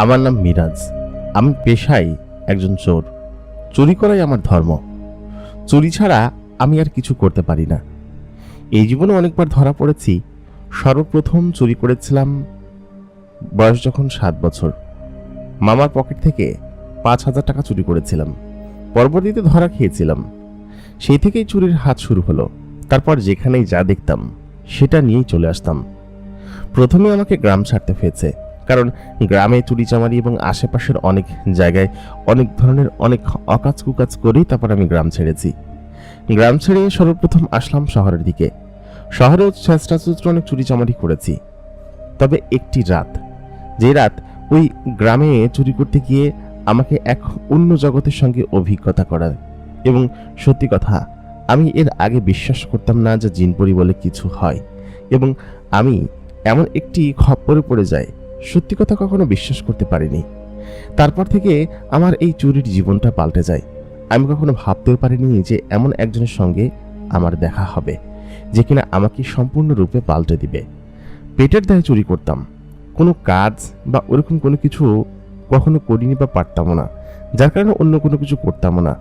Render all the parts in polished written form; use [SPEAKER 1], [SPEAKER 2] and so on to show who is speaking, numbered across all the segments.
[SPEAKER 1] আমার নাম মিরাজ। আমি পেশায় একজন চোর। চুরি করাই আমার ধর্ম। চুরি ছাড়া আমি আর কিছু করতে পারি না। এই জীবনে অনেকবার ধরা পড়েছি। সর্বপ্রথম চুরি করেছিলাম বয়স যখন 7 বছর। মামার পকেট থেকে 5,000 টাকা চুরি করেছিলাম। পরবর্তীতে ধরা খেয়েছিলাম। সেই থেকেই চুরির হাত শুরু হলো। তারপর যেখানেই যা দেখতাম সেটা নিয়েই চলে আসতাম। প্রথমে আমাকে গ্রাম ছাড়তে হয়েছে, কারণ গ্রামে চুরিচামারি এবং আশেপাশের অনেক জায়গায় অনেক ধরনের অনেক অকাজ কুকাজ করেই তারপর আমি গ্রাম ছেড়েছি। গ্রাম ছেড়ে সর্বপ্রথম আসলাম শহরের দিকে। শহরেও চেষ্টাচুত্র অনেক চুরিচামারি করেছি। তবে একটি রাত, যে রাত ওই গ্রামে চুরি করতে গিয়ে আমাকে এক অন্য জগতের সঙ্গে অভিজ্ঞতা করায়। এবং সত্যি কথা, আমি এর আগে বিশ্বাস করতাম না যে জিনপরি বলে কিছু হয়, এবং আমি এমন একটি খপ্পরে পড়ে যাই, সত্যি কথা কখনো বিশ্বাস করতে পারিনি। তারপর থেকে আমার এই চুরির জীবনটা পাল্টে যায়। আমি কখনো ভাবতেও পারিনি যে এমন একজনের সঙ্গে আমার দেখা হবে, যে কিনা আমাকে সম্পূর্ণরূপে পাল্টে দিবে। পেটের দায়ে চুরি করতাম, কোনো কাজ বা ওরকম কোনো কিছু কখনো করিনি বা পারতামও না, যার কারণে অন্য কোনো কিছু করতামও না।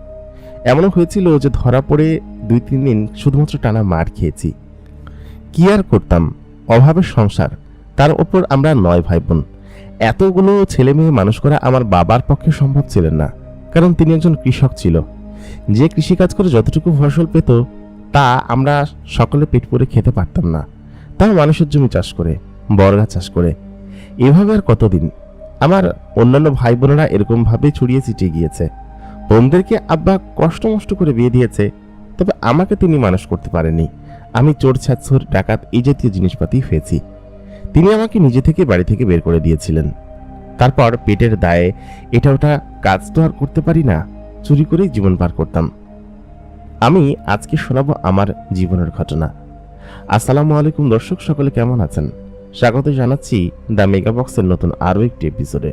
[SPEAKER 1] এমনও হয়েছিল যে ধরা পড়ে 2-3 দিন শুধুমাত্র টানা মার খেয়েছি। কি আর করতাম, অভাবের সংসার, তার ওপর আমরা 9 ভাই বোন। এতগুলো ছেলে মেয়ে মানুষ করা আমার বাবার পক্ষে সম্ভব ছিলেন না, কারণ তিনি একজন কৃষক ছিল। যে কৃষিকাজ করে যতটুকু ফসল পেত তা আমরা সকলে পেট পুরে খেতে পারতাম না, তাও মানুষের জমি চাষ করে, বর্গা চাষ করে। এভাবে আর কতদিন? আমার অন্যান্য ভাই বোনেরা এরকমভাবে ছড়িয়ে ছিটিয়ে গিয়েছে। বোনদেরকে আব্বা কষ্ট মষ্ট করে বিয়ে দিয়েছে, তবে আমাকে তিনি মানুষ করতে পারেননি। আমি চোর ছাচ্ছর ডাকাত এই জাতীয় জিনিসপাতি হয়েছি। তিনি আমাকে নিজে থেকে বাড়ি থেকে বের করে দিয়েছিলেন। তারপর পেটের দায়ে এটা ওটা কাজ তো আর করতে পারি না, চুরি করেই জীবন পার করতাম। আমি আজকে শোনাবো আমার জীবনের ঘটনা। আসসালামু আলাইকুম দর্শক, সকলে কেমন আছেন? স্বাগত জানাচ্ছি দ্য মেগাবক্সের নতুন আরও একটি এপিসোডে।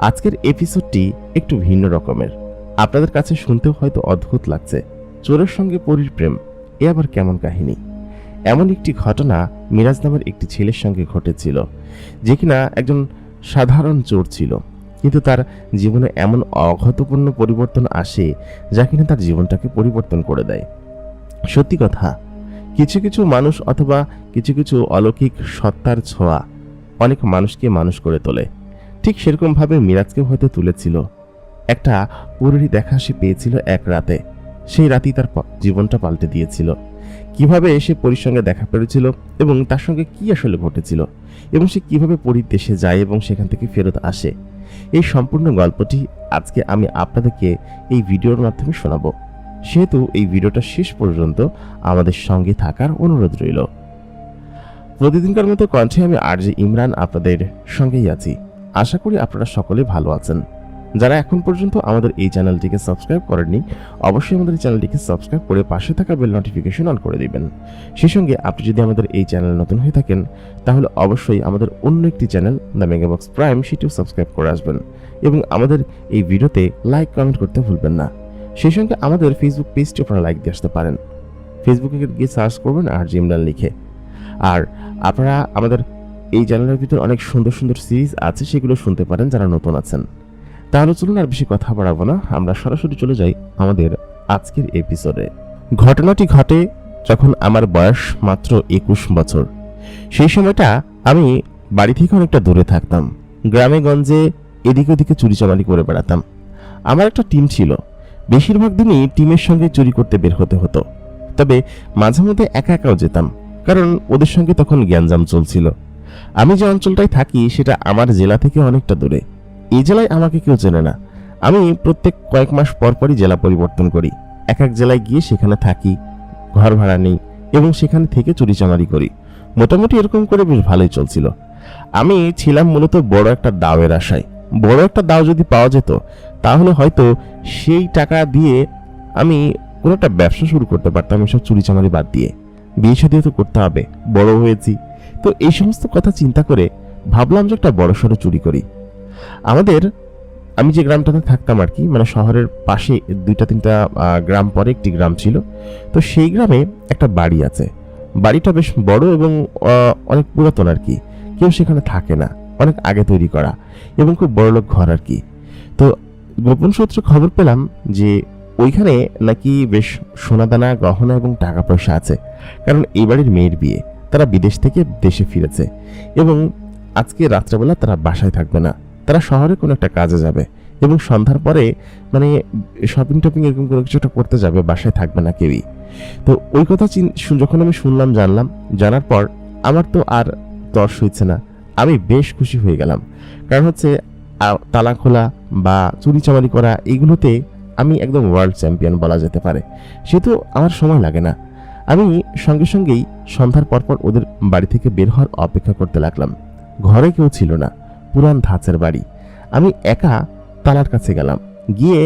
[SPEAKER 1] আজকের এপিসোডটি একটু ভিন্ন রকমের। আপনাদের কাছে শুনতেও হয়তো অদ্ভুত লাগছে। চোরের সঙ্গে পরীর প্রেম, এ আবার কেমন কাহিনী? এমন একটি ঘটনা মিরাজ নামের একটি ছেলের সঙ্গে ঘটেছিল, যে কিনা একজন সাধারণ চোর ছিল, কিন্তু তার জীবনে এমন অঘটপূর্ণ পরিবর্তন আসে যা কিনা তার জীবনটাকে পরিবর্তন করে দেয়। সত্যি কথা, কিছু কিছু মানুষ অথবা কিছু কিছু অলৌকিক সত্তার ছোঁয়া অনেক মানুষকে মানুষ করে তোলে। ঠিক সেরকমভাবে মিরাজকে হয়তো তুলেছিল। একটা পরীর দেখা সে পেয়েছিল এক রাতে। সেই রাতেই তার জীবনটা পাল্টে দিয়েছিল। কিভাবে সে পরীর সঙ্গে দেখা পেয়েছিল এবং তার সঙ্গে কি আসলে ঘটেছিল, এবং সে কিভাবে পরীর দেশে যায় এবং সেখান থেকে ফেরত আসে, এই সম্পূর্ণ গল্পটি আজকে আমি আপনাদেরকে এই ভিডিওর মাধ্যমে শোনাবো। সেহেতু এই ভিডিওটা শেষ পর্যন্ত আমাদের সঙ্গে থাকার অনুরোধ রইল। প্রতিদিনকার মতো কণ্ঠে আমি আরজে ইমরান আপনাদের সঙ্গেই আছি। আশা করি আপনারা সকলে ভালো আছেন। যারা এখন পর্যন্ত আমাদের এই চ্যানেলটিকে সাবস্ক্রাইব করেননি, অবশ্যই আমাদের এই চ্যানেলটিকে সাবস্ক্রাইব করে পাশে থাকা বেল নোটিফিকেশন অন করে দিবেন। সেই সঙ্গে আপনি যদি আমাদের এই চ্যানেল নতুন হয়ে থাকেন, তাহলে অবশ্যই আমাদের অন্য একটি চ্যানেল দ্য মেগাবক্স প্রাইম, সেটিও সাবস্ক্রাইব করে আসবেন এবং আমাদের এই ভিডিওতে লাইক কমেন্ট করতে ভুলবেন না। সেই সঙ্গে আমাদের ফেসবুক পেজটি আপনারা লাইক দিয়ে আসতে পারেন। ফেসবুকে গিয়ে সার্চ করবেন আরজে ইমরান লিখে। আর আপনারা আমাদের এই চ্যানেলের ভিতর অনেক সুন্দর সুন্দর সিরিজ আছে, সেগুলো শুনতে পারেন যারা নতুন আছেন। তাহলে চলুন আর বেশি কথা বাড়াবো না, আমরা সরাসরি চলে যাই আমাদের আজকের এপিসোডে। ঘটনাটি ঘটে যখন আমার বয়স মাত্র 21 বছর। সেই সময়টা আমি বাড়ি থেকে অনেকটা দূরে থাকতাম। গ্রামে গঞ্জে এদিকে ওদিকে চুরিচামারি করে বেড়াতাম। আমার একটা টিম ছিল, বেশিরভাগ দিনই টিমের সঙ্গে চুরি করতে বের হতে হতো। তবে মাঝে মধ্যে একা একাও যেতাম, কারণ ওদের সঙ্গে তখন গ্যাঞ্জাম চলছিল। আমি যে অঞ্চলটায় থাকি সেটা আমার জেলা থেকে অনেকটা দূরে। এই জেলায় আমাকে কেউ চেনে না। আমি প্রত্যেক কয়েক মাস পর পরই জেলা পরিবর্তন করি। এক এক জেলায় গিয়ে সেখানে থাকি, ঘর ভাড়া নেই এবং সেখানে থেকে চুরিচামারি করি। মোটামুটি এরকম করে বেশ ভালোই চলছিল। আমি ছিলাম মূলত বড় একটা দাওয়ের আশায়। বড় একটা দাও যদি পাওয়া যেত, তাহলে হয়তো সেই টাকা দিয়ে আমি কোনো একটা ব্যবসা শুরু করতে পারতাম, এসব চুরিচামারি বাদ দিয়ে। বিয়ে শাদী তো করতে হবে, বড় হয়েছি তো এই সমস্ত কথা চিন্তা করে ভাবলাম যে একটা বড় সড়ো চুরি করি। আমি যে গ্রামটাতে থাকতাম আর কি, মানে শহরের পাশে 2-3টা গ্রাম পরে একটি গ্রাম ছিল। তো সেই গ্রামে একটা বাড়ি আছে। বাড়িটা বেশ বড় এবং অনেক পুরাতন আর কি, কেউ সেখানে থাকে না। অনেক আগে তৈরি করা এবং খুব বড়লোক ঘর আর কি। তো গোপন সূত্রে খবর পেলাম যে ওইখানে নাকি বেশ সোনাদানা, গহনা এবং টাকা পয়সা আছে, কারণ এই বাড়ির মেয়ের বিয়ে, তারা বিদেশ থেকে দেশে ফিরেছে এবং আজকে রাত্রেবেলা তারা বাসায় থাকবে না, তারা শহরে কোনো একটা কাজে যাবে এবং সন্ধ্যার পরে মানে শপিং টপিং এরকম কোনো কিছু একটা করতে যাবে, বাসায় থাকবে না কেউই। তো ওই কথা যখন আমি শুনলাম, জানার পর আমার তো আর তর্স হইছে না, আমি বেশ খুশি হয়ে গেলাম। কারণ হচ্ছে তালা খোলা বা চুরি চামারি করা এগুলোতে আমি একদম ওয়ার্ল্ড চ্যাম্পিয়ন বলা যেতে পারে, সেহেতু আমার সময় লাগে না। আমি সঙ্গে সঙ্গেই সন্ধ্যার পরপর ওদের বাড়ি থেকে বের হওয়ার অপেক্ষা করতে লাগলাম। ঘরে কেউ ছিল না, পুরান ধাঁচের বাড়ি। আমি একা তালার কাছে গেলাম, গিয়ে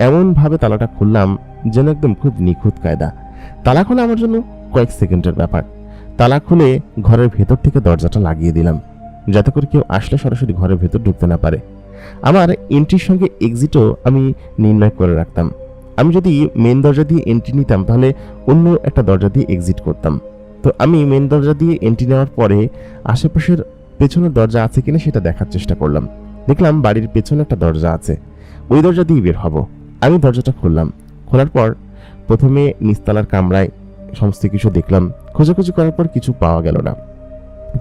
[SPEAKER 1] এমনভাবে তালাটা খুললাম যেন একদম খুব নিখুঁত কায়দা। তালা খোলা আমার জন্য কয়েক সেকেন্ডের ব্যাপার। তালা খুলে ঘরের ভেতর থেকে দরজাটা লাগিয়ে দিলাম, যাতে করে কেউ আসলে সরাসরি ঘরের ভেতর ঢুকতে না পারে। আমার এন্ট্রির সঙ্গে এক্সিটও আমি নির্ণয় করে রাখতাম। আমি যদি মেন দরজা দিয়ে এন্ট্রি নিতাম তাহলে অন্য একটা দরজা দিয়ে এক্সিট করতাম। তো আমি মেন দরজা দিয়ে এন্ট্রি নেওয়ার পরে আশেপাশের পেছনের দরজা আছে কিনা সেটা দেখার চেষ্টা করলাম। দেখলাম বাড়ির পেছনে একটা দরজা আছে, ওই দরজা দিয়ে বের হব। আমি দরজাটা খুললাম। খোলার পর প্রথমে নিচতলার কামরায় সমস্ত কিছু দেখলাম, খোঁজাখুঁজি করার পর কিছু পাওয়া গেল না।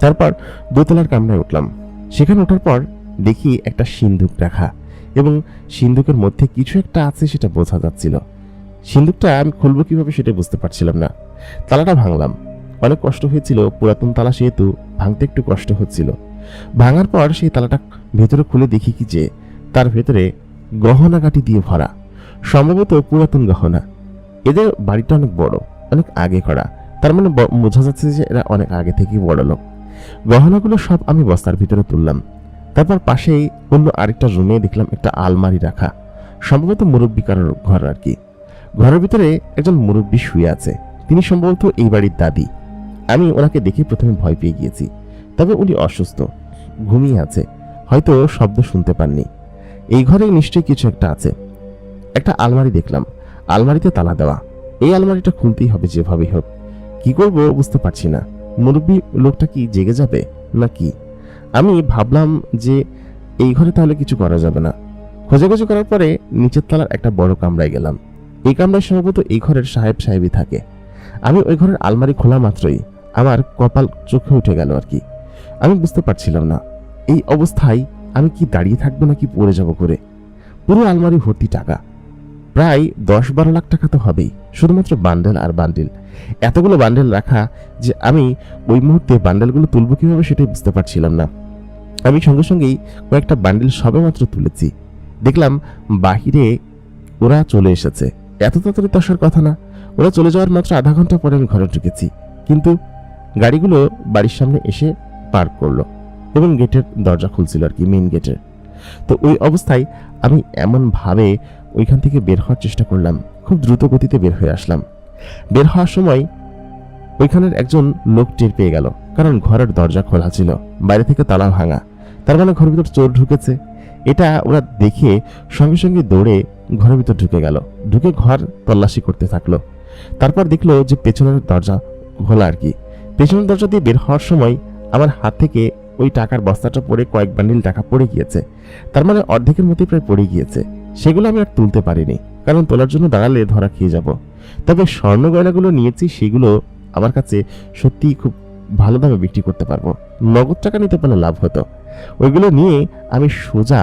[SPEAKER 1] তারপর দোতলার কামরায় উঠলাম। সেখানে ওঠার পর দেখি একটা সিন্দুক রাখা এবং সিন্দুকের মধ্যে কিছু একটা আছে সেটা বোঝা যাচ্ছিল। সিন্দুকটা আমি খুলবো কিভাবে সেটা বুঝতে পারছিলাম না। তালাটা ভাঙলাম, অনেক কষ্ট হয়েছিল, পুরাতন তালা সেহেতু ভাঙতে একটু কষ্ট হচ্ছিল। ভাঙার পর সেই তালাটা ভেতরে খুলে দেখি কি যে তার ভেতরে গহনাগাটি দিয়ে ভরা, সম্ভবত পুরাতন গহনা। এদের বাড়িটা অনেক বড়, অনেক আগে করা, তার মানে বোঝা যাচ্ছে যে এরা অনেক আগে থেকেই বড় লোক। গহনাগুলো সব আমি বস্তার ভিতরে তুললাম। তারপর পাশেই অন্য আরেকটা রুমে দেখলাম একটা আলমারি রাখা, সম্ভবত মুরব্বী কারোর ঘর আর কি। ঘরের ভিতরে একজন মুরব্বী শুয়ে আছে, তিনি সম্ভবত এই বাড়ির দাদি। আমি ওনাকে দেখে প্রথমে ভয় পেয়ে গিয়েছি, তবে উনি অসুস্থ, ঘুমিয়ে আছে, হয়তো শব্দ শুনতে পাননি। এই ঘরে নিশ্চয়ই কিছু একটা আছে। একটা আলমারি দেখলাম, আলমারিতে তালা দেওয়া। এই আলমারিটা খুলতেই হবে যেভাবেই হোক। কি করব বুঝতে পারছি না। মুরব্বী লোকটা কি জেগে যাবে না কি? আমি ভাবলাম যে এই ঘরে তাহলে কিছু করা যাবে না। খোঁজাখুঁজি করার পরে নিচের তলার একটা বড় কামরায় গেলাম। এই কামরায় সম্ভবত এই ঘরের সাহেবই থাকে। আমি ওই ঘরের আলমারি খোলা মাত্রই আমার কপাল চোখে উঠে গেল আর কি। আমি বুঝতে পারছিলাম না এই অবস্থায় আমি কি দাঁড়িয়ে থাকবো নাকি পড়ে যাব করে। পুরো আলমারি ভর্তি টাকা, প্রায় 10-12 লাখ টাকা তো হবেই, শুধুমাত্র বান্ডেল আর বান্ডেল। এতগুলো বান্ডেল রাখা যে আমি ওই মুহূর্তে বান্ডেলগুলো তুলব কিভাবে সেটাই বুঝতে পারছিলাম না। আমি সঙ্গে সঙ্গেই কয়েকটা বান্ডেল সবেমাত্র তুলেছি, দেখলাম বাহিরে ওরা চলে এসেছে। এত তাড়াতাড়ি তো আসার কথা না, ওরা চলে যাওয়ার মাত্র আধা ঘন্টা পরে আমি ঘরে ঢুকেছি। কিন্তু গাড়িগুলো বাড়ির সামনে এসে পার্ক করলো এবং গেটের দরজা খুলছিল আর কি, মেইন গেটের। তো ওই অবস্থায় আমি এমনভাবে ওইখান থেকে বের হওয়ার চেষ্টা করলাম, খুব দ্রুত গতিতে বের হয়ে আসলাম। বের হওয়ার সময় ওইখানের একজন লোক টের পেয়ে গেল, কারণ ঘরের দরজা খোলা ছিল, বাইরে থেকে তালা ভাঙা, তার মানে ঘরের ভিতর চোর ঢুকেছে। এটা ওরা দেখে সঙ্গে সঙ্গে দৌড়ে ঘরের ভিতর ঢুকে গেল, ঢুকে ঘর তল্লাশি করতে থাকলো। তারপর দেখলো যে পেছনের দরজা খোলা আর কি। পেছনের দরজা দিয়ে বের হওয়ার সময় আমার হাত থেকে ওই টাকার বস্তাটা পড়ে কয়েক বান্ডিল টাকা পড়ে গিয়েছে, তার মানে অর্ধেকের মতোই প্রায় পড়ে গিয়েছে। সেগুলো আমি আর তুলতে পারিনি, কারণ তোলার জন্য দাঁড়ালে ধরা খেয়ে যাব। তবে স্বর্ণ গয়নাগুলো নিয়েছি, সেগুলো আমার কাছে সত্যিই খুব ভালো দামে বিক্রি করতে পারবো। নগদ টাকা নিতে পারলে লাভ হতো। ওইগুলো নিয়ে আমি সোজা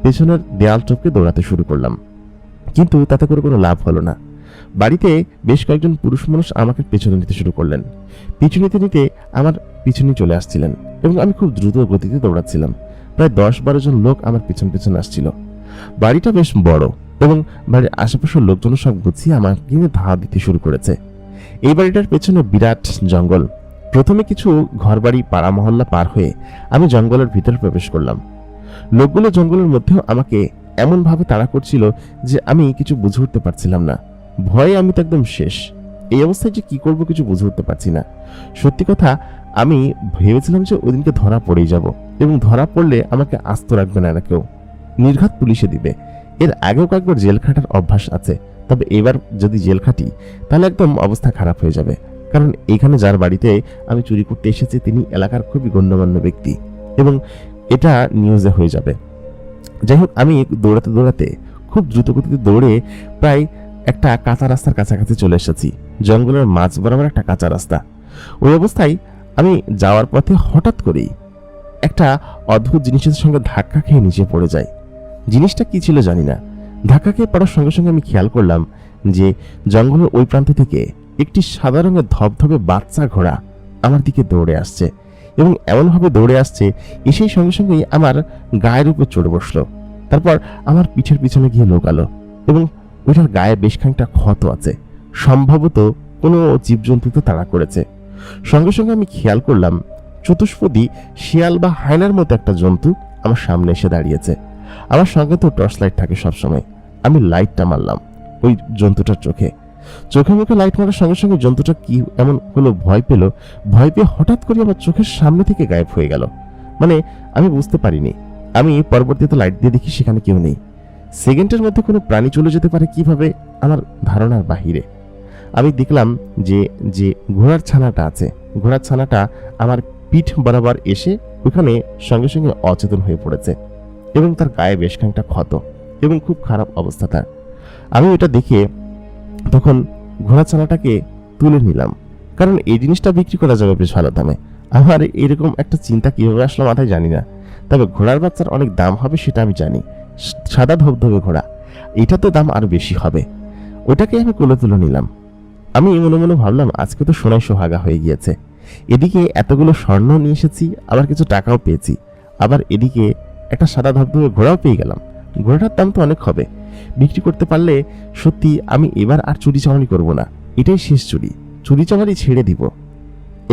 [SPEAKER 1] পেছনের দেয়াল টপকে দৌড়াতে শুরু করলাম, কিন্তু তাতে করে কোনো লাভ হলো না। বাড়িতে বেশ কয়েকজন পুরুষ মানুষ আমাকে পেছনে নিতে শুরু করলেন। পিছু নিতে নিতে আমার পিছনে চলে আসছিলেন এবং আমি খুব দ্রুত গতিতে দৌড়াচ্ছিলাম। প্রায় 10-12 জন লোক আমার পিছন পিছন আসছিল। বাড়িটা বেশ বড় এবং বাড়ির আশেপাশের লোকজন সব গুছিয়ে আমার কিনে ধাওয়া দিতে শুরু করেছে। এই বাড়িটার পেছনে বিরাট জঙ্গল। প্রথমে কিছু ঘরবাড়ি, পাড়া মহল্লা পার হয়ে আমি জঙ্গলের ভিতরে প্রবেশ করলাম। লোকগুলো জঙ্গলের মধ্যেও আমাকে এমনভাবে তাড়া করছিল যে আমি কিছু বুঝে উঠতে পারছিলাম না। ভয়ে আমি তো একদম শেষ। এই অবস্থায় যে কি করব কিছু বুঝে উঠতে পারছি না। সত্যি কথা, আমি ভেবেছিলাম যে ওদিনকে ধরা পড়েই যাব এবং ধরা পড়লে আমাকে আস্ত রাখবে না কেউ, নির্ঘাত পুলিশে দিবে। এর আগেও কয়েকবার জেল খাটার অভ্যাস আছে, তবে এবার যদি জেল খাটি তাহলে একদম অবস্থা খারাপ হয়ে যাবে। কারণ এখানে যার বাড়িতে আমি চুরি করতে এসেছি তিনি এলাকার খুবই গণ্যমান্য ব্যক্তি এবং এটা নিউজে হয়ে যাবে। যাই হোক, আমি দৌড়াতে দৌড়াতে খুব দ্রুত গতিতে দৌড়ে প্রায় একটা কাঁচা রাস্তার কাছাকাছি চলে এসেছি। জঙ্গলের মাঝ বরাবর একটা কাঁচা রাস্তা। ওই অবস্থায় আমি যাওয়ার পথে হঠাৎ করেই একটা অদ্ভুত জিনিসের সঙ্গে ধাক্কা খেয়ে নিচে পড়ে যায়। জিনিসটা কি ছিল জানি না। ধাক্কা খেয়ে পড়ার সঙ্গে সঙ্গে আমি খেয়াল করলাম যে জঙ্গলের ওই প্রান্ত থেকে একটি সাদা রঙের ধবধবে বাচ্চা ঘোড়া আমার দিকে দৌড়ে আসছে, এবং এমনভাবে দৌড়ে আসছে এসেই সঙ্গে সঙ্গেই আমার গায়ের উপর চড়ে বসলো। তারপর আমার পিঠের পিছনে গিয়ে লোকালো, এবং ওইটার গায়ে বেশ খানিকটা ক্ষত আছে। সম্ভবত কোনো জীবজন্তুতে তাড়া করেছে। সঙ্গে সঙ্গে আমি খেয়াল করলাম চতুষ্পদী শিয়াল বা হায়নার মতো একটা জন্তু আমার সামনে এসে দাঁড়িয়েছে। আমার সঙ্গে তো টর্চ লাইট থাকে সবসময়। আমি লাইটটা মারলাম ওই জন্তুটার চোখে। চোখে মুখে লাইট মারার সঙ্গে সঙ্গে জন্তুটা কি এমন হলো, ভয় পেল। ভয় পেয়ে হঠাৎ করে আমার চোখের সামনে থেকে গায়েব হয়ে গেল। মানে আমি বুঝতে পারিনি। আমি পরবর্তীতে লাইট দিয়ে দেখি সেখানে কেউ নেই। সেকেন্ডের মধ্যে কোনো প্রাণী চলে যেতে পারে কিভাবে, আমার ধারণার বাহিরে। আমি দেখলাম যে যে ঘোড়ার ছানাটা আছে, ঘোড়ার ছানাটা আমার পিঠ বরাবর এসে ওখানে সঙ্গে সঙ্গে অচেতন হয়ে পড়েছে, এবং তার গায়ে বেশ খানিকটা ক্ষত এবং খুব খারাপ অবস্থা তার। আমি ওটা দেখে তখন ঘোড়া ছানাটাকে তুলে নিলাম, কারণ এই জিনিসটা বিক্রি করা যাবে বেশ ভালো দামে। আমার এরকম একটা চিন্তা কিভাবে আসলো মাথায় জানি না, তবে ঘোড়ার বাচ্চার অনেক দাম হবে সেটা আমি জানি। সাদা ধবধবে ঘোড়া, এটা তো দাম আরো বেশি হবে। ওটাকে আমি কোলে তুলে নিলাম। আমি মনে মনে ভাবলাম আজকে তো সোনায় সোহাগা হয়ে গিয়েছে। এদিকে এতগুলো স্বর্ণ নিয়ে এসেছি, আবার কিছু টাকাও পেয়েছি, আবার এদিকে একটা সাদা ধবধবে ঘোড়াও পেয়ে গেলাম। ঘোড়াটার দাম তো অনেক হবে। বিক্রি করতে পারলে সত্যি আমি এবার আর চুরি চামারি করবো না, এটাই শেষ চুরি। চুরি চামারি ছেড়ে দিব।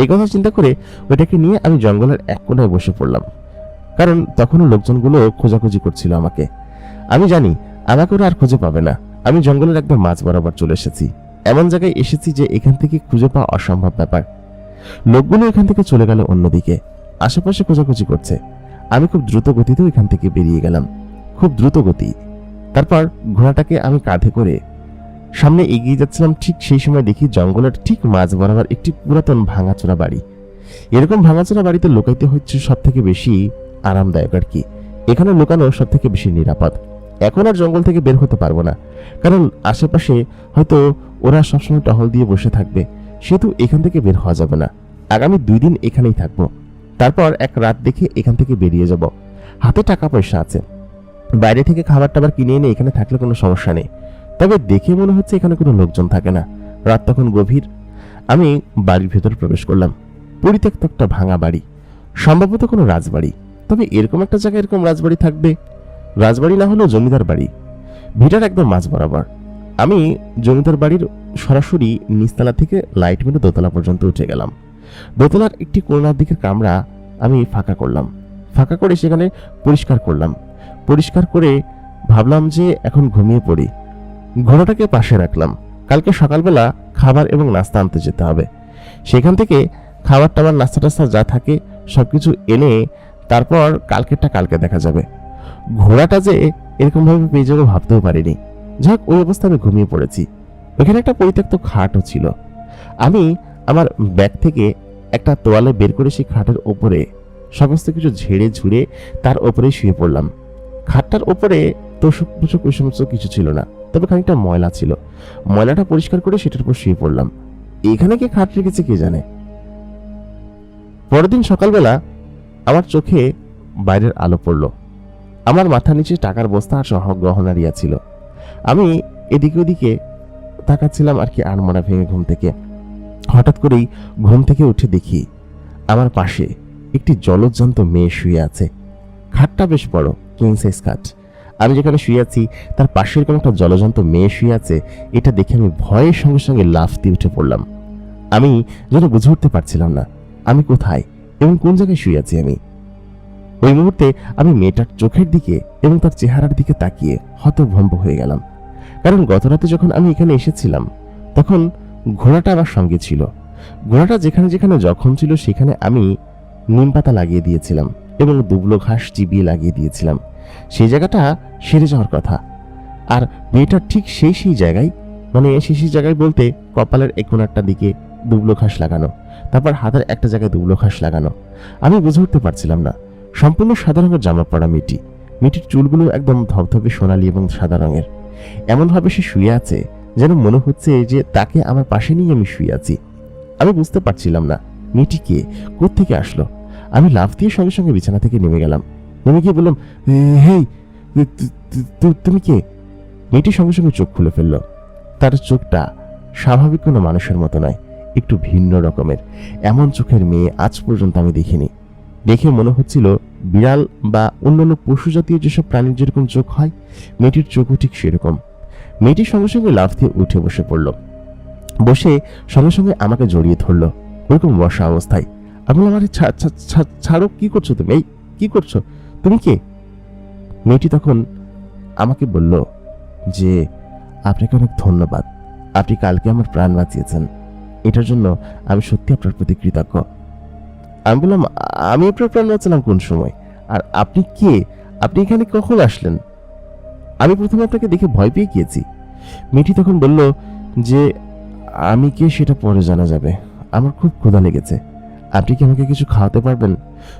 [SPEAKER 1] এই কথা চিন্তা করে ওইটাকে নিয়ে আমি জঙ্গলের এক কোণায় বসে পড়লাম, কারণ তখনও লোকজনগুলো খোঁজাখুঁজি করছিল আমাকে। আমি জানি আমাকে ওরা আর খুঁজে পাবে না। আমি জঙ্গলের একদম মাঝ বরাবর চলে এসেছি, এমন জায়গায় এসেছি যে এখান থেকে খুঁজে পাওয়া অসম্ভব ব্যাপার। লোকগুলো এখান থেকে চলে গেল অন্যদিকে, আশেপাশে খোঁজাখুঁজি করছে। আমি খুব দ্রুত গতিতে এখান থেকে বেরিয়ে গেলাম, খুব দ্রুত গতি। তারপর ঘোড়াটাকে আমি কাঁধে করে সামনে এগিয়ে যাচ্ছিলাম। ঠিক সেই সময় দেখি জঙ্গলের ঠিক মাঝ বরাবর একটি পুরাতন ভাঙাচোরা বাড়ি। এরকম ভাঙাচোরা বাড়িতে লুকাইতে হচ্ছে সব থেকে বেশি আরামদায়ক আর কি। এখানে লুকানো সব থেকে বেশি নিরাপদ। এখন আর জঙ্গল থেকে বের হতে পারবো না, কারণ আশেপাশে হয়তো ওরা সবসময় টহল দিয়ে বসে থাকবে, সেহেতু এখান থেকে বের হওয়া যাবে না। আগামী 2 দিন এখানেই থাকবো, তারপর এক রাত দেখে এখান থেকে বেরিয়ে যাব। হাতে টাকা পয়সা আছে, বাইরে থেকে খাবার টাবার কিনে এনে এখানে থাকলে কোনো সমস্যা নেই। তবে দেখে মনে হচ্ছে এখানে কোনো লোকজন থাকে না। রাত তখন গভীর। আমি বাড়ির ভেতর প্রবেশ করলাম। পরিত্যক্ত একটা ভাঙা বাড়ি, সম্ভবত কোনো রাজবাড়ি। তবে এরকম একটা জায়গায় এরকম রাজবাড়ি থাকবে? রাজবাড়ি না হলেও জমিদার বাড়ি। ভিটার একদম মাঝ বরাবর। আমি জমিদার বাড়ির সরাসরি নিচতলা থেকে লাইট মেরে দোতলা পর্যন্ত উঠে গেলাম। দোতলার একটি কোণার দিকের কামরা আমি ফাঁকা করলাম। ফাঁকা করে সেখানে পরিষ্কার করলাম। পরিষ্কার করে ভাবলাম যে এখন ঘুমিয়ে পড়ি। ঘোড়াটাকে পাশে রাখলাম। কালকে সকালবেলা খাবার এবং নাস্তা আনতে যেতে হবে। সেখান থেকে খাবার টাবার নাস্তা টাস্তা যা থাকে সবকিছু এনে তারপর কালকেরটা কালকে দেখা যাবে। ঘোড়াটা যে এরকম ভাবে পেয়ে যাবো ভাবতেও পারিনি। যাক, ওই অবস্থা আমি ঘুমিয়ে পড়েছি। ওখানে একটা পরিত্যক্ত খাটও ছিল। আমি আমার ব্যাগ থেকে একটা তোয়ালে বের করে সেই খাটের ওপরে সমস্ত কিছু ঝেড়ে ঝুড়ে তার ওপরে শুয়ে পড়লাম। খাটটার ওপরে তোষক পোষক ওই সমস্ত কিছু ছিল না, তবে খানিকটা ময়লা ছিল। ময়লাটা পরিষ্কার করে সেটার উপর শুয়ে পড়লাম। এখানে কে খাট রেখেছে কে জানে। পরের দিন সকালবেলা আমার চোখে বাইরের আলো পড়ল। আমার মাথার নিচে টাকার বস্তা আর সহ গহনা ছিল। আমি এদিকে ওদিকে তাকাচ্ছিলাম আর কি আড়মোড়া ভেঙে ঘুম থেকে। হঠাৎ করেই ঘুম থেকে উঠে দেখি আমার পাশে একটি জলজ্জান্ত মেয়ে শুয়ে আছে। খাটটা বেশ বড়, কিং সাইজ খাট। আমি যেখানে শুয়ে আছি তার পাশে এরকম একটা জলজ্জান্ত মেয়ে শুয়ে আছে। এটা দেখে আমি ভয়ের সঙ্গে সঙ্গে লাফ দিয়ে উঠে পড়লাম। আমি যেন বুঝে উঠতে পারছিলাম না আমি কোথায় এবং কোন জায়গায় শুয়ে আছি। আমি ওই মুহূর্তে আমি মেয়েটার চোখের দিকে এবং তার চেহারার দিকে তাকিয়ে হতভম্ব হয়ে গেলাম। কারণ গত রাতে যখন আমি এখানে এসেছিলাম তখন ঘোড়াটা আমার সঙ্গে ছিল। ঘোড়াটা যেখানে যেখানে জখম ছিল সেখানে আমি নিম পাতা লাগিয়ে দিয়েছিলাম এবং দুবলো ঘাস চিবিয়ে লাগিয়ে দিয়েছিলাম। সেই জায়গাটা সেরে যাওয়ার কথা। আর মেয়েটার ঠিক সেই জায়গায়, মানে সেই জায়গায় বলতে কপালের এক কোণারটা দিকে দুবলো ঘাস লাগানো, তারপর হাতের একটা জায়গায় দুবলো ঘাস লাগানো। আমি বুঝে উঠতে পারছিলাম না সম্পূর্ণ সাদা রঙের জামা পরা মেয়েটি। মেয়েটির চুলগুলো একদম ধবধবে সোনালী এবং সাদা রঙের। এমনভাবে সে শুয়ে আছে যেন মনে হচ্ছে যে তাকে আমার পাশে নিয়ে আমি শুয়ে আছি। আমি বুঝতে পারছিলাম না মেয়েটি কে, কোত্থেকে আসলো। আমি লাফ দিয়ে সঙ্গে সঙ্গে বিছানা থেকে নেমে গেলাম। নেমে গিয়ে বললাম, হেই, তুমি কে? মেয়েটি সঙ্গে সঙ্গে চোখ খুলে ফেললো। তার চোখটা স্বাভাবিক কোনো মানুষের মতো নয়, একটু ভিন্ন রকমের। এমন চোখের মেয়ে আজ পর্যন্ত আমি দেখিনি। দেখে মনে হচ্ছিল বিড়াল বা অন্যান্য পশু জাতীয় যেসব প্রাণীর যেরকম চোখ হয়, মেয়েটির চোখও ঠিক সেরকম। মেয়েটির সঙ্গে সঙ্গে লাফ দিয়ে উঠে বসে পড়ল। বসে সঙ্গে সঙ্গে আমাকে জড়িয়ে ধরলো, ওরকম বসা অবস্থায়। আমি বললাম, আরে ছাড়ো, কি করছো তুমি? এই কি করছো? তুমি কে? মেয়েটি তখন আমাকে বলল যে, আপনাকে অনেক ধন্যবাদ, আপনি কালকে আমার প্রাণ বাঁচিয়েছেন, এটার জন্য আমি সত্যি আপনার প্রতি কৃতজ্ঞ। আমি বললাম, আমি আপনার প্রাণ বাঁচালাম কোন সময়? আর আপনি কে? আপনি এখানে কখন আসলেন? আমি প্রথমে আপনাকে দেখে ভয় পেয়ে গিয়েছি। মেয়েটি তখন বলল যে, আমি কে সেটা পরে জানা যাবে, আমার খুব ক্ষুধা লেগেছে, আপনি কি আমাকে কিছু খাওয়াতে পারবেন?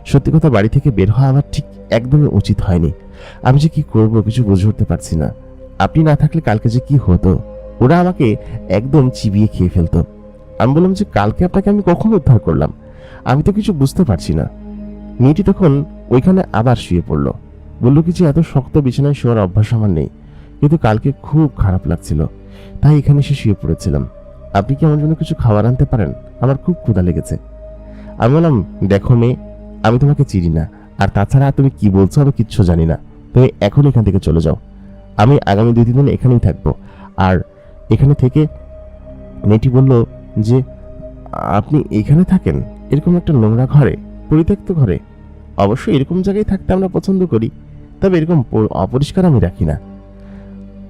[SPEAKER 1] সত্যি কথা, বাড়ি থেকে বের হওয়া আমার ঠিক একদমই উচিত হয়নি। আমি যে কি করব কিছু বুঝে উঠতে পারছি না। আপনি না থাকলে কালকে যে কি হতো, ওরা আমাকে একদম চিবিয়ে খেয়ে ফেলতো। আমি বললাম যে, কালকে আপনাকে আমি কখন উদ্ধার করলাম? আমি তো কিছু বুঝতে পারছি না। মেয়েটি তখন ওইখানে আবার শুয়ে পড়ল। বলল কি যে, এত শক্ত বিছানায় শোয়ার অভ্যাস আমার নেই, কিন্তু কালকে খুব খারাপ লাগছিল, তাই এখানে এসে শুয়ে পড়েছিলাম। আপনি কি আমার জন্য কিছু খাবার আনতে পারেন? আমার খুব ক্ষুধা লেগেছে। আমি বললাম, দেখো মেয়ে, আমি তোমাকে চিনি না, আর তাছাড়া তুমি কি বলছো আমি কিচ্ছু জানি না। তুমি এখন এখান থেকে চলে যাও। আমি আগামী 2-3 দিন এখানেই থাকবো। আর এখানে থেকে, মেয়েটি বলল যে, আপনি এখানে থাকেন এরকম একটা নোংরা ঘরে, পরিত্যক্ত ঘরে? অবশ্যই এরকম জায়গায় থাকতে আমরা পছন্দ করি, তবে এরকম অপরিষ্কার আমি রাখি না।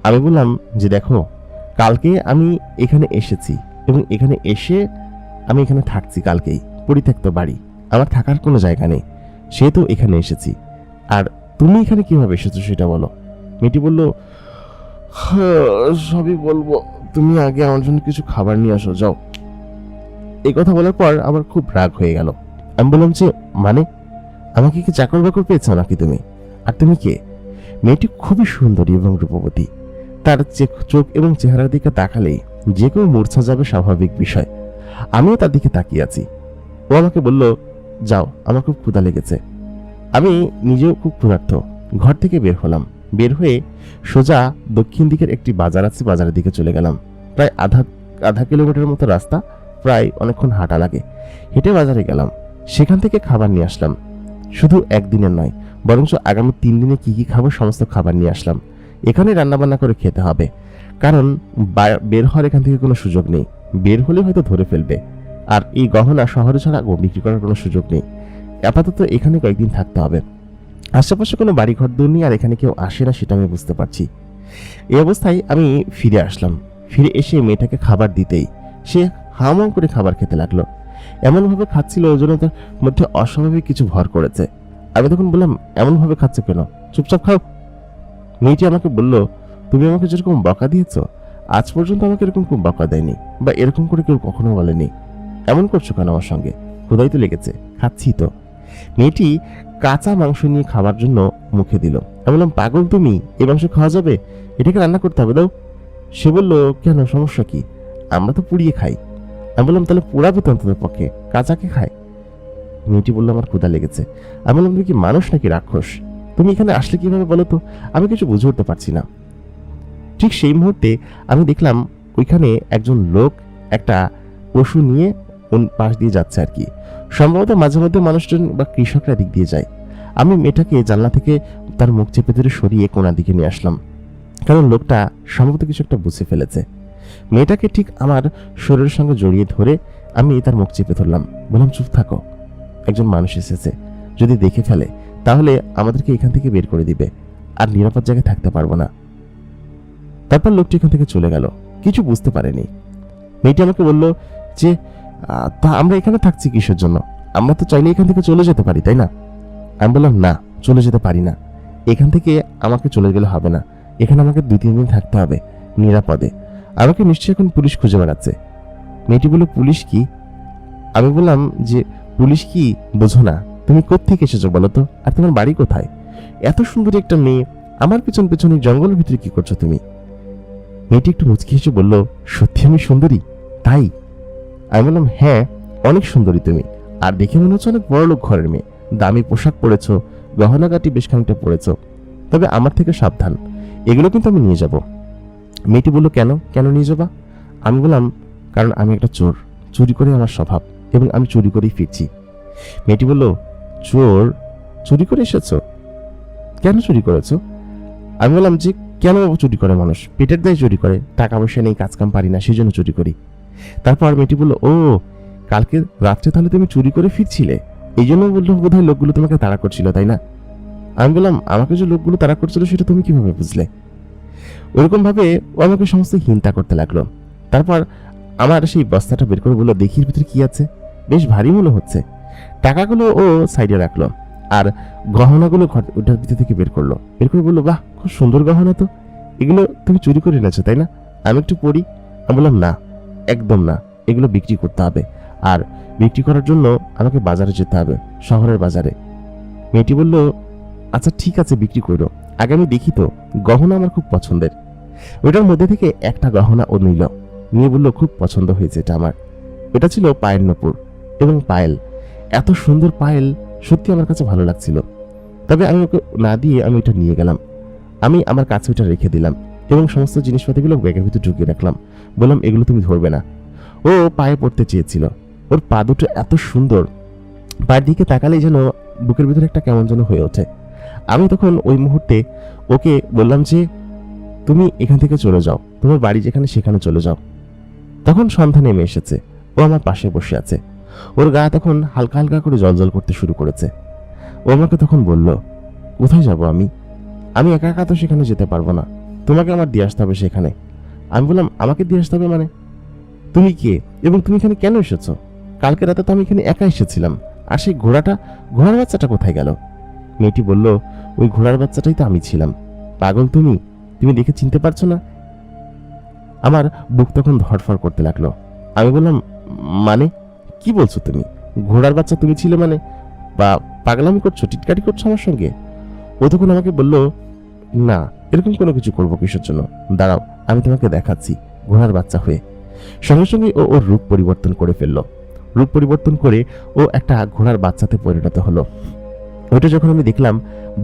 [SPEAKER 1] আমি বললাম যে, দেখো, কালকে আমি এখানে এসেছি এবং এখানে এসে আমি এখানে থাকছি কালকেই। পরিত্যক্ত বাড়ি, আমার থাকার কোনো জায়গা নেই, সেহেতু এখানে এসেছি। আর তুমি এখানে কিভাবে এসেছো সেটা বলো। মেয়েটি বলল, সবই বলবো, তুমি আগে আমার জন্য কিছু খাবার নিয়ে আসো, যাও। এই কথা বলার পর আমার খুব রাগ হয়ে গেল। আমি বললাম যে, মানে আমাকে কি চাকর বাকর পেয়েছ নাকি তুমি? আর তুমি কে? মেয়েটি খুবই সুন্দরী এবং রূপবতী। তার চোখ এবং চেহারার দিকে তাকালেই যে কেউ মূর্ছা যাবে, স্বাভাবিক বিষয়। আমিও তার দিকে তাকিয়ে আছি। ও আমাকে বলল, যাও, আমার খুব ক্ষুধা লেগেছে। আমি নিজেও খুব ক্ষুধার্ত। ঘর থেকে বের হলাম। বের হয়ে সোজা দক্ষিণ দিকের একটি বাজার আছে, বাজারের দিকে চলে গেলাম। প্রায় আধা কিলোমিটার মতো রাস্তা, প্রায় অনেকক্ষণ হাঁটা লাগে। হেঁটে বাজারে গেলাম, সেখান থেকে খাবার নিয়ে আসলাম। শুধু একদিনের নয়, বরঞ্চ আগামী 3 দিনে কি কি খাবো সমস্ত খাবার নিয়ে আসলাম। এখানে রান্নাবান্না করে খেতে হবে, কারণ বের হওয়ার এখান থেকে কোনো সুযোগ নেই। বের হলে হয়তো ধরে ফেলবে। আর এই গহনা শহরে ছাড়া বিক্রি করার কোনো সুযোগ নেই। আপাতত এখানে কয়েকদিন থাকতে হবে। আশেপাশে কোনো বাড়িঘর দূর নেই, আর এখানে কেউ আসে না, সেটা আমি বুঝতে পারছি। এই অবস্থায় আমি ফিরে আসলাম। ফিরে এসে মেয়েটাকে খাবার দিতেই সে হামাম করে খাবার খেতে লাগলো। এমনভাবে খাচ্ছিল ওর জন্য তার মধ্যে অস্বাভাবিক কিছু ভর করেছে। আমি তখন বললাম, এমনভাবে খাচ্ছে কেন? চুপচাপ খাও। মেয়েটি আমাকে বলল, তুমি আমাকে যেরকম বকা দিয়েছ, আজ পর্যন্ত আমাকে এরকম খুব বকা দেয়নি, বা এরকম করে কেউ কখনো বলেনি। এমন করছো কেন আমার সঙ্গে? ক্ষুধাই তো লেগেছে, খাচ্ছি তো। মেয়েটি কাঁচা মাংস নিয়ে খাবার জন্য মুখে দিল। আমি বললাম, পাগল তুমি, এই মাংস খাওয়া যাবে? এটাকে রান্না করতে হবে, দাও। সে বলল, কেন, সমস্যা কি? আমরা তো পুড়িয়ে খাই। আমি বললাম, তাহলে পোড়াবে তো অন্তত পক্ষে, কাঁচাকে খায়। মেয়েটি বললো, আমার ক্ষুধা লেগেছে। আমি বললাম, তুমি কি মানুষ নাকি রাক্ষস? তুমি এখানে আসলে কিভাবে বলো তো? আমি কিছু বুঝে উঠতে পারছি না। ঠিক সেই মুহূর্তে আমি দেখলাম ওইখানে একজন লোক একটা পশু নিয়ে পাশ দিয়ে যাচ্ছে আর কি। সম্ভবত মাঝে মধ্যে মানুষজন বা কৃষকরা দিক দিয়ে যায়। আমি মেয়েটাকে জানলা থেকে তার মুখ চেপে ধরে সরিয়ে কোণার দিকে নিয়ে আসলাম, কারণ লোকটা সম্ভবত কিছু একটা বুঝে ফেলেছে। মেয়েটাকে ঠিক আমার শরীরের সঙ্গে জড়িয়ে ধরে আমি তার মুখ চেপে ধরলাম। বললাম, চুপ থাকো, একজন মানুষ এসেছে, যদি দেখে ফেলে তাহলে আমাদেরকে এখান থেকে বের করে দিবে, আর নিরাপদ জায়গায় থাকতে পারবো না। তারপর লোকটি এখান থেকে চলে গেল, কিছু বুঝতে পারেনি। মেয়েটি আমাকে বলল যে, তা আমরা এখানে থাকছি কিসের জন্য? আমরা তো চাইলে এখান থেকে চলে যেতে পারি, তাই না? আমি বললাম, না, চলে যেতে পারি না। এখান থেকে আমাকে চলে গেলে হবে না, এখানে আমাকে 2-3 দিন থাকতে হবে নিরাপদে। আমাকে নিশ্চয়ই এখন পুলিশ খুঁজে বেড়াচ্ছে। মেয়েটি বলল, পুলিশ কি? আমি বললাম যে, পুলিশ কি বোঝো না? তুমি কোত্থেকে এসেছো বলো তো, আর তোমার বাড়ি কোথায়? এত সুন্দর একটা মেয়ে আমার পিছন পিছনে জঙ্গলের ভিতরে কি করছো তুমি? মেয়েটি একটু মুচকি হেসে বলল, সত্যি আমি সুন্দরী তাই? আমি বললাম, হ্যাঁ অনেক সুন্দরী তুমি, আর দেখে মনে হচ্ছে অনেক বড় লোক ঘরের মেয়ে। দামি পোশাক পরেছ, গহনাগাটি বেশ খানিকটা পরেছ, তবে আমার থেকে সাবধান, এগুলো কিন্তু আমি নিয়ে যাব। মেয়েটি বলল, কেন কেন নিয়ে যাবা? আমি বললাম, কারণ আমি একটা চোর, চুরি করে আমার স্বভাব, এবং আমি চুরি করেই ফিরছি। মেয়েটি বলল, চোর? চুরি করে এসেছো? কেন চুরি করেছো? আমি বললাম যে, কেন চুরি করে মানুষ? পেটের দায়ে চুরি করে, টাকা পয়সা নেই, কাজকাম পারি না, সেই জন্য চুরি করি। তারপর মেয়েটি বলল, ও কালকে রাত্রে তাহলে তুমি চুরি করে ফিরছিলে, এই জন্য বললো বোধহয় লোকগুলো তোমাকে তাড়া করছিল, তাই না? আমি বললাম, আমাকে যে লোকগুলো তাড়া করছিল সেটা তুমি কিভাবে বুঝলে? ওরকম ভাবে ও আমাকে সমস্ত হিংসা করতে লাগলো। তারপর আমার সেই বস্তাটা বের করে বললো, দেখির ভিতরে কি আছে, বেশ ভারী মনে হচ্ছে। টাকাগুলো ও সাইডে রাখলো, আর গহনাগুলো ওটার ভিতর থেকে বের করলো। বের করে বললো, বাহ খুব সুন্দর গহনা তো, এগুলো তুমি চুরি করে এনেছো তাই না? আমি একটু পড়ি। আমি বললাম, না একদম না, এগুলো বিক্রি করতে হবে, আর বিক্রি করার জন্য আমাকে বাজারে যেতে হবে, শহরের বাজারে। মেয়েটি বলল, আচ্ছা ঠিক আছে বিক্রি করো, আগে আমি দেখি তো, গহনা আমার খুব পছন্দের। ওটার মধ্যে থেকে একটা গহনা ও নিল, নিয়ে বলল, খুব পছন্দ হয়েছে এটা আমার। এটা ছিল পায়েল নূপুর এবং পায়েল, এত সুন্দর পায়েল, সত্যি আমার কাছে ভালো লাগছিল। তবে আমি ওকে না দিয়ে আমি এটা নিয়ে গেলাম, আমি আমার কাছে ওটা রেখে দিলাম এবং সমস্ত জিনিসপাতিগুলো ব্যাগের ভিতরে ঢুকিয়ে রাখলাম। বললাম, এগুলো তুমি ধরবে না। ও পায়ে পড়তে চেয়েছিল, ওর পা দুটো এত সুন্দর, পায়ের দিকে তাকালেই যেন বুকের ভিতরে একটা কেমন যেন হয়ে ওঠে। আমি তখন ওই মুহূর্তে ওকে বললাম যে, তুমি এখান থেকে চলে যাও, তোমার বাড়ি যেখানে সেখানে চলে যাও। তখন সন্ধ্যা নেমে এসেছে, ও আমার পাশে বসে আছে, ওর গা তখন হালকা হালকা করে জলজল করতে শুরু করেছে। ও আমাকে তখন বলল, কোথায় যাব আমি? আমি একা একা তো সেখানে যেতে পারবো না, তোমাকে আমার দিয়ে আসতে হবে সেখানে। আমি বললাম, আমাকে দিয়ে আসতে হবে মানে? তুমি কে এবং তুমি এখানে কেন এসেছো? কালকে রাতে তো আমি এখানে একা এসেছিলাম, আর সেই ঘোড়ার বাচ্চাটা কোথায় গেল? মেয়েটি বলল, ওই ঘোড়ার বাচ্চাটাই তো আমি ছিলাম। পাগল তুমি, তুমি দেখে চিনতে পারছো না? আমার বুক তখন ধড়ফড় করতে লাগলো। আমি বললাম, মানে কি বলছো তুমি? ঘোড়ার বাচ্চা তুমি ছিলে মানে? বা পাগলামি করছো, টিটকারি করছো আমার সঙ্গে? ও তখন আমাকে বলল, না এরকম কোনো কিছু করবো কিসের জন্য, দাঁড়াও আমি তোমাকে দেখাচ্ছি ঘোড়ার বাচ্চা হয়ে। সঙ্গে সঙ্গে ও ওর রূপ পরিবর্তন করে ফেললো। রূপ পরিবর্তন করে ও একটা ঘোড়ার বাচ্চাতে পরিণত হলো। ওইটা যখন আমি দেখলাম,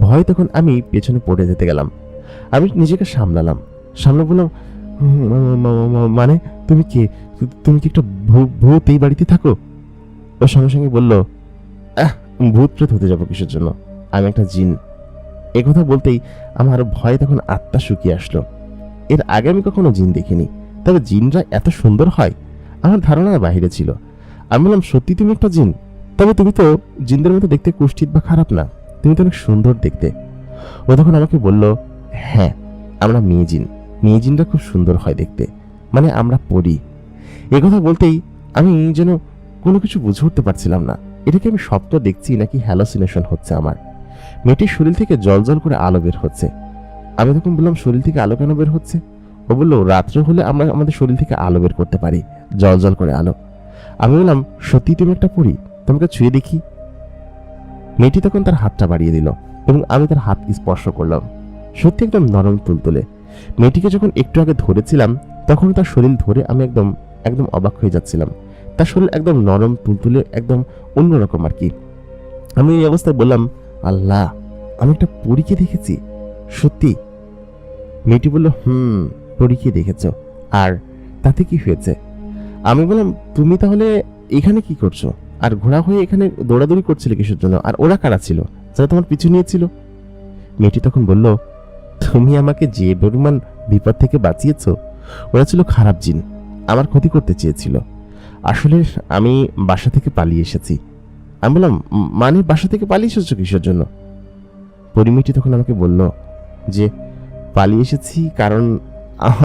[SPEAKER 1] ভয় তখন আমি পেছনে পড়ে যেতে গেলাম। আমি নিজেকে সামলালাম, সামনে বললাম, মানে তুমি কে? তুমি কি একটা ভূত এই বাড়িতে থাকো? ও সঙ্গে সঙ্গে বলল, ভূত প্রেত হতে যাবো কিসের জন্য, আমি একটা জিন। এ কথা বলতেই আমার ভয় তখন আত্মা শুকিয়ে আসলো। এর আগে আমি কখনো জিন দেখিনি, তবে জিনরা এত সুন্দর হয় আমার ধারণার বাইরে ছিল। আমি বললাম, সত্যি তুমি একটা জিন? তবে তুমি তো জিনদের মতো দেখতে কুষ্ঠিত বা খারাপ না, তুমি তো অনেক সুন্দর দেখতে। ও তখন আমাকে বলল, হ্যাঁ আমরা মেয়ে জিন, মেয়ে জিনরা খুব সুন্দর হয় দেখতে, মানে আমরা পড়ি। এ কথা বলতেই আমি যেন কোনো কিছু বুঝে উঠতে পারছিলাম না, এটাকে আমি স্বপ্ন দেখছি নাকি হ্যালোসিনেশন হচ্ছে আমার। মেয়েটির শরীর থেকে জল জল করে আলো বের হচ্ছে। আমি তখন বললাম, শরীর থেকে আলো কেন বের হচ্ছে? ও বললো, রাত্রে হলে আমরা আমাদের শরীর থেকে আলো বের করতে পারি, জল জল করে আলো। আমি বললাম, সত্যি তুমি একটা পড়ি, তোমাকে ছুঁয়ে দেখি। মেয়েটি তখন তার হাতটা বাড়িয়ে দিল এবং আমি তার হাত স্পর্শ করলাম, সত্যি একদম নরম তুলতুলে। মেয়েটিকে যখন একটু আগে ধরেছিলাম তখন তার শরীর ধরে আমি একদম একদম অবাক হয়ে যাচ্ছিলাম। তার শরীর একদম নরম তুলতুলে, একদম অন্যরকম আর কি। আমি এই অবস্থায় বললাম, আল্লাহ, আমি একটা পরীকে দেখেছি সত্যি। মেয়েটি বলল, পরীকে দেখেছ, আর তাতে কি হয়েছে? আমি বললাম, তুমি তাহলে এখানে কি করছো, আর ঘোড়া হয়ে এখানে দৌড়াদৌড়ি করছিলে কিসের জন্য, আর ওরা কারা ছিল যারা তোমার পিছু নিয়েছিল? মেয়েটি তখন বলল, তুমি আমাকে যে পরিমাণ বিপদ থেকে বাঁচিয়েছ, ওরা ছিল খারাপ জিন, আমার ক্ষতি করতে চেয়েছিল। আসলে আমি বাসা থেকে পালিয়ে এসেছি। আমি বললাম, মানে বাসা থেকে পালিয়ে এসেছো কিসের জন্য? পরিমেয়েটি তখন আমাকে বলল যে, পালিয়ে এসেছি কারণ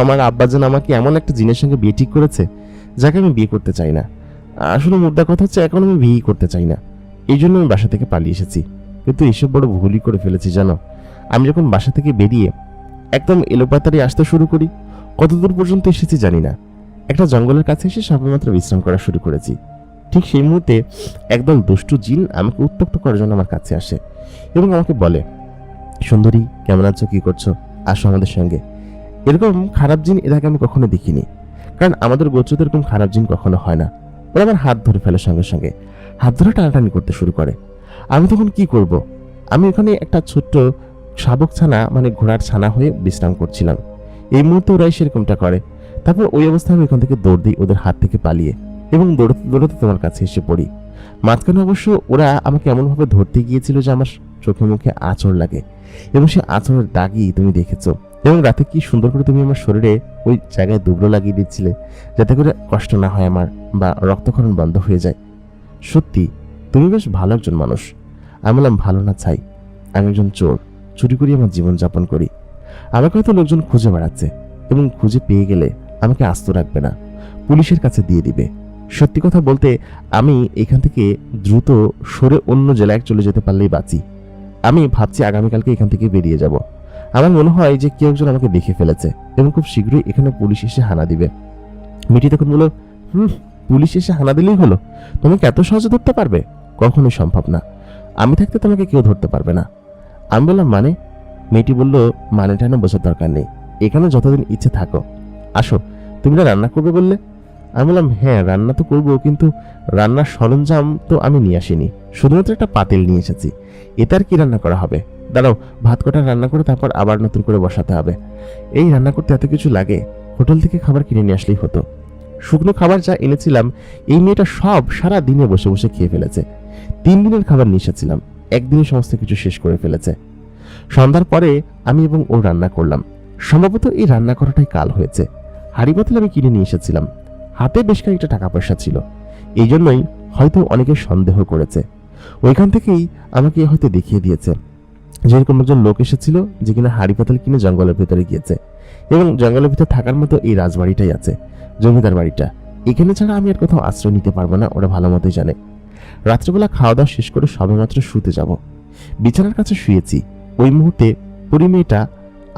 [SPEAKER 1] আমার আব্বাজান আমাকে এমন একটা জিনের সঙ্গে বিয়ে ঠিক করেছে যাকে আমি বিয়ে করতে চাই না। আসলে মুদ্রা কথা হচ্ছে, এখন আমি বিয়ে করতে চাই না, এই জন্য আমি বাসা থেকে পালিয়ে এসেছি। কিন্তু এসব বড় ভুলই করে ফেলেছি জানো। আমি যখন বাসা থেকে বেরিয়ে একদম এলোপাতাড়ি আসতে শুরু করি, কতদূর পর্যন্ত এসেছি জানি না। একটা জঙ্গলের কাছে এসে সবেমাত্র বিশ্রাম করা শুরু করেছি। ঠিক সেই মুহূর্তে একদম দুষ্টু জিন আমাকে উত্ত্যক্ত করার জন্য আমার কাছে আসে এবং আমাকে বলে, সুন্দরী কেমন আছো, কি করছো, আসো আমাদের সঙ্গে। এরকম খারাপ জিন এর আগে আমি কখনো দেখিনি, কারণ আমাদের গোত্রতে এরকম খারাপ জিন কখনো হয় না। ওরা আমার হাত ধরে ফেলে, সঙ্গে সঙ্গে হাত ধরে টানাটানি করতে শুরু করে। আমি তখন কি করব? আমি ওখানে একটা ছোট্ট শাবক ছানা, মানে ঘোড়ার ছানা হয়ে বিশ্রাম করছিলাম। এই মুহূর্তে ওরাই সেরকমটা করে। তারপর ওই অবস্থায় আমি ওখান থেকে দৌড় দিই ওদের হাত থেকে পালিয়ে, এবং দৌড়াতে দৌড়াতে তোমার কাছে এসে পড়ি। মাঝখানে অবশ্য ওরা আমাকে এমনভাবে ধরতে গিয়েছিল যে আমার চোখে মুখে আঁচড় লাগে, এবং সে আঁচড়ের দাগই তুমি দেখেছো। এবং রাতে কি সুন্দর করে তুমি আমার শরীরে ওই জায়গায় দুবড়ো লাগিয়ে দিচ্ছিলে, যাতে করে কষ্ট না হয় আমার, বা রক্তক্ষরণ বন্ধ হয়ে যায়। সত্যি তুমি বেশ ভালো একজন মানুষ। আমি বললাম, ভালো না ছাই, আমি একজন চোর, চুরি করি আমার জীবন যাপন করি। আমাকে হয়তো লোকজন খুঁজে বেড়াচ্ছে, এবং খুঁজে পেয়ে গেলে আমাকে আস্ত রাখবে না, পুলিশের কাছে দিয়ে দিবে। সত্যি কথা বলতে আমি এখান থেকে দ্রুত সরে অন্য জেলায় চলে যেতে পারলেই বাঁচি। আমি ভাবছি আগামীকালকে এখান থেকে বেরিয়ে যাব। আমার মনে হয় যে কেউ একজন আমাকে দেখে ফেলেছে, এবং খুব শীঘ্রই এখানে পুলিশ এসে হানা দিবে। মিটি তখন বলল, পুলিশ এসে হানা দিলেই হলো? তোমাকে এত সহজে ধরতে পারবে? কখনোই সম্ভব না। আমি থাকতে তোমাকে কেউ ধরতে পারবে না। আমি বললাম, মানে? মেয়েটি বলল, মানেটা না বোঝার দরকার নেই, এখানে যতদিন ইচ্ছে থাকো। আসো, তুমি না রান্না করবে বললে? আমি বললাম, হ্যাঁ রান্না তো করবো, কিন্তু রান্নার সরঞ্জাম তো আমি নিয়ে আসিনি, শুধুমাত্র একটা পাতিল নিয়ে এসেছি। এতে আর কি রান্না করা হবে? দাঁড়াও, ভাত কটা রান্না করে তারপর আবার নতুন করে বসাতে হবে। এই রান্না করতে এত কিছু লাগে? হোটেল থেকে খাবার কিনে নিয়ে আসলেই হতো। শুকনো খাবার যা এনেছিলাম এই মেয়েটা সব সারা দিনে বসে বসে খেয়ে ফেলেছে। 3 দিনের খাবার নিয়ে এসেছিলাম, একদিনে সমস্ত কিছু শেষ করে ফেলেছে। সন্ধ্যার পরে আমি এবং ও রান্না করলাম। সম্ভবত এই রান্না করাটাই কাল হয়েছে। হাঁড়ি পাতিল আমি কিনে নিয়ে এসেছিলাম, হাতে বেশ খানিকটা টাকা পয়সা ছিল। এই জন্যই হয়তো অনেকে সন্দেহ করেছে। ওইখান থেকেই আমাকে হয়তো দেখিয়ে দিয়েছে যেরকম একজন লোক এসেছিল, যে কিনা হাঁড়ি পাতিল কিনে জঙ্গলের ভেতরে গিয়েছে, এবং জঙ্গলের ভিতরে থাকার মতো এই রাজবাড়িটাই আছে, জমিদার বাড়িটা। এখানে ছাড়া আমি আর কোথাও আশ্রয় নিতে পারবো না, ওরা ভালো মতোই জানে। রাত্রেবেলা খাওয়া দাওয়া শেষ করে সবেমাত্র শুতে যাব, বিছানার কাছে শুয়েছি। ওই মুহূর্তে পরি মেয়েটা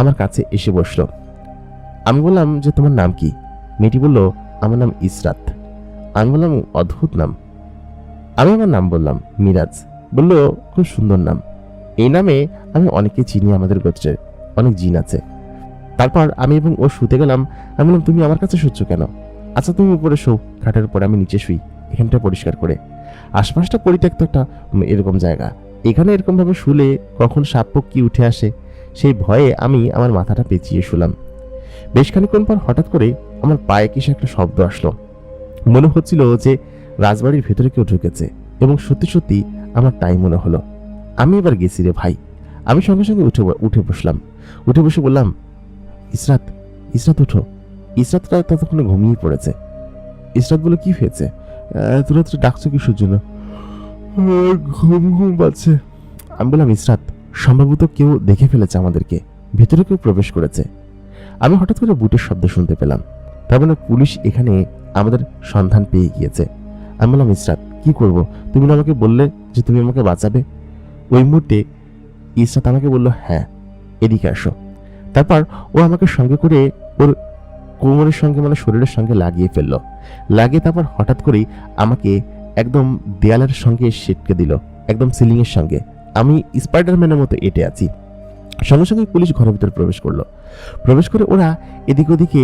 [SPEAKER 1] আমার কাছে এসে বসলো। আমি বললাম যে, তোমার নাম কি? মেয়েটি বলল, আমার নাম ইসরাত। আমি বললাম, অদ্ভুত নাম। আমি আমার নাম বললাম, মিরাজ। বলল, খুব সুন্দর নাম। এই নামে আমি অনেকে চিনি, আমাদের গোত্রের অনেক জিন আছে। তারপর আমি এবং ও শুতে গেলাম। আমি বললাম, তুমি আমার কাছে শুচ্ছ কেন? আচ্ছা তুমি উপরে শো, খাটের উপরে, আমি নিচে শুই, এখানটা পরিষ্কার করে। আশপাশটা পরিত্যক্ত একটা এরকম জায়গা, এখানে এরকম ভাবে শুলে কখন সাপ কি উঠে আসে সেই ভয়ে আমি আমার মাথাটা পেঁচিয়ে শুলাম। বেশ খানিক্ষণ পর হঠাৎ করে আমার পায়ে কিসে একটা শব্দ আসলো। মনে হচ্ছিল যে রাজবাড়ির ভেতরে কেউ ঢুকেছে, এবং সত্যি সত্যি আমার তাই মনে হলো। আমি এবার গেছি রে ভাই। আমি সঙ্গে সঙ্গে উঠে বসলাম। উঠে বসে বললাম, ইসরাত, ইসরাত ওঠো। ইসরাতটা ততক্ষণে ঘুমিয়ে পড়েছে। ইসরাত বলে, কি হয়েছে? এত রাত্রে ডাকছো কিসের জন্য? ঘুম ঘুম পাচ্ছে। আমি বললাম, ইসরাত, সম্ভবত কেউ দেখে ফেলেছে আমাদেরকে, ভেতরে কেউ প্রবেশ করেছে। আমি হঠাৎ করে বুটের শব্দ শুনতে পেলাম, তার মানে পুলিশ এখানে আমাদের সন্ধান পেয়ে গিয়েছে। আমি বললাম, ইসরাত কি করব? তুমি না আমাকে বললে যে তুমি আমাকে বাঁচাবে? ওই মুহূর্তে ইসরাত আমাকে বলল, হ্যাঁ এদিকে আসো। তারপর ও আমাকে সঙ্গে করে ওর কোমরের সঙ্গে, মানে শরীরের সঙ্গে লাগিয়ে ফেললো। লাগিয়ে তারপর হঠাৎ করেই আমাকে একদম দেয়ালের সঙ্গে সেটকে দিল, একদম সিলিং এর সঙ্গে। আমি স্পাইডারম্যানের মতো এঁটে আছি। সঙ্গে সঙ্গে পুলিশ ঘরের ভিতরে প্রবেশ করলো। প্রবেশ করে ওরা এদিক ওদিকে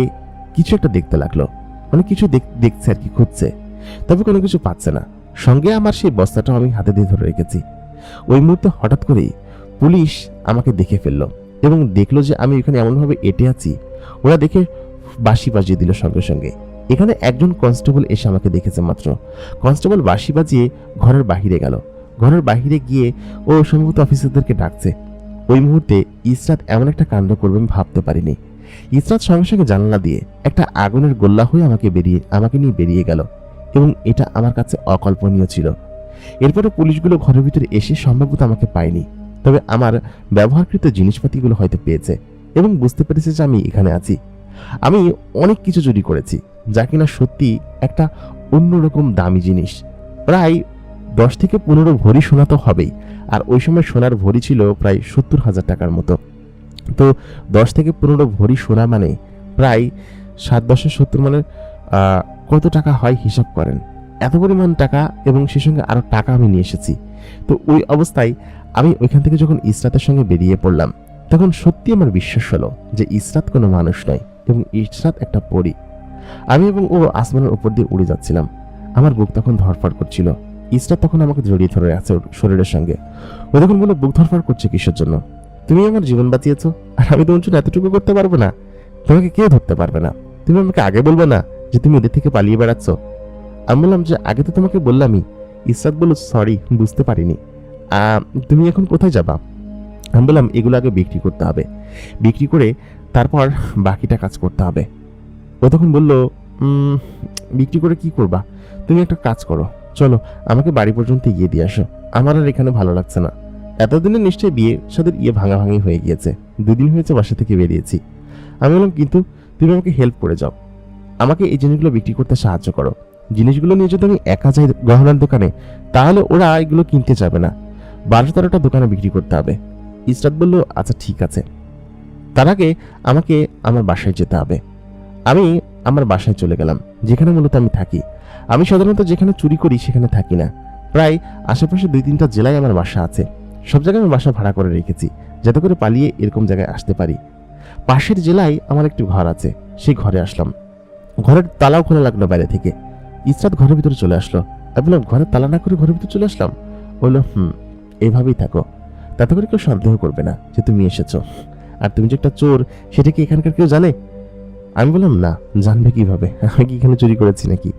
[SPEAKER 1] কিছু একটা দেখতে লাগলো, মানে কিছু দেখছে আর কি, খুঁজছে, তবে কোনো কিছু পাচ্ছে না। সঙ্গে আমার সেই বস্তাটা আমি হাতে দিয়ে ধরে রেখেছি। ওই মুহূর্তে হঠাৎ করেই পুলিশ আমাকে দেখে ফেললো, এবং দেখলো যে আমি এখানে এমনভাবে এঁটে আছি। ওরা দেখে বাঁশি বাজিয়ে দিল সঙ্গে সঙ্গে। এখানে একজন কনস্টেবল এসে আমাকে দেখেছে মাত্র। কনস্টেবল বাঁশি বাজিয়ে ঘরের বাহিরে গেল। ঘরের বাহিরে গিয়ে ও সম্ভবত অফিসারদেরকে ডাকছে। ওই মুহূর্তে ইসরাত এমন একটা কাণ্ড করবে আমি ভাবতে পারিনি। ইসরাত সঙ্গে সঙ্গে জানালা দিয়ে একটা আগুনের গোল্লা হয়ে আমাকে নিয়ে বেরিয়ে গেল, এবং এটা আমার কাছে অকল্পনীয় ছিল। এরপরে পুলিশগুলো ঘরের ভিতরে এসে সম্ভবত আমাকে পায়নি, তবে আমার ব্যবহারকৃত জিনিসপাতিগুলো হয়তো পেয়েছে, এবং বুঝতে পেরেছে যে আমি এখানে আছি। আমি অনেক কিছু চুরি করেছি, যা কিনা সত্যি একটা অন্যরকম দামি জিনিস। প্রায় 10 থেকে 15 ভরি সোনা তো হবেই, আর ওই সময় সোনার ভরি ছিল প্রায় 70,000 টাকার মতো। তো 10 থেকে 15 ভরি সোনা মানে প্রায় 7 10 70, মানে কত টাকা হয় হিসাব করেন। এত পরিমাণ টাকা এবং সে সঙ্গে আরো টাকা আমি নিয়ে এসেছি। তো ওই অবস্থায় আমি ওইখান থেকে যখন ইসরাতের সঙ্গে বেরিয়ে পড়লাম, তখন সত্যি আমার বিশ্বাস হলো যে ইসরাত কোনো মানুষ নয় এবং ইসরাত একটা পরী। আমি এবং ও আসমানের উপর দিয়ে উড়ে যাচ্ছিলাম। আমার বুক তখন ধরফর করছিল। ইসরাত তখন আমাকে জড়িয়ে ধরে আছে ওর শরীরের সঙ্গে। ও তখন বলল, বুক ধরফর করছে কিসের জন্য? তুমি আমার জীবন বাঁচিয়েছো, আর আমি তোমার জন্য এতটুকু করতে পারবো না? তোমাকে কেউ ধরতে পারবে না। তুমি আমাকে আগে বলবে না যে তুমি ওদের থেকে পালিয়ে বেড়াচ্ছ? আমি বললাম যে আগে তো তোমাকে বললামই। ইসরাত বলল, সরি, বুঝতে পারিনি। তুমি এখন কোথায় যাবা? আমি বললাম, এগুলো আগে বিক্রি করতে হবে, বিক্রি করে তারপর বাকিটা কাজ করতে হবে। ও তখন বলল, বিক্রি করে কি করবা? তুমি একটা কাজ করো, চলো আমাকে বাড়ি পর্যন্ত গিয়ে দিয়ে আসো। আমার আর এখানে ভালো লাগছে না। এতদিনে নিশ্চয়ই বিয়ে সাদের ভাঙাভাঙি হয়ে গিয়েছে। 2 দিন হয়েছে বাসা থেকে বেরিয়েছি। আমি বললাম, কিন্তু তুমি আমাকে হেল্প করে যাও, আমাকে এই জিনিসগুলো বিক্রি করতে সাহায্য করো। জিনিসগুলো নিয়ে যদি আমি একা যাই গহনার দোকানে, তাহলে ওরা এগুলো কিনতে যাবে না। 12-13টা দোকানে বিক্রি করতে হবে। ইসরাত বলল, আচ্ছা ঠিক আছে, তার আগে আমাকে আমার বাসায় যেতে হবে। আমি আমার বাসায় চলে গেলাম, যেখানে মূলত আমি থাকি। আমি সাধারণত যেখানে চুরি করি সেখানে থাকি না। প্রায় আশেপাশে 2-3টা জেলায় আমার বাসা আছে। সব জায়গায় আমি বাসা ভাড়া করে রেখেছি, যাতে করে পালিয়ে এরকম জায়গায় আসতে পারি। পাশের জেলায় আমার একটি ঘর আছে, সেই ঘরে আসলাম। ঘরের তালাও খোলা লাগলো বাইরে থেকে। ইসরাত ঘরের ভিতরে চলে আসলো। আমি বললাম, ঘরের তালা না করে ঘরের ভিতরে চলে আসলাম? বললো, এইভাবেই থাকো, তাতে করে কেউ সন্দেহ করবে না যে তুমি এসেছো। আর তুমি যে একটা চোর, সেটা কি এখানকার কেউ জানে? আমি বললাম, না, জানবে কিভাবে? আমি কি এখানে চুরি করেছি নাকি?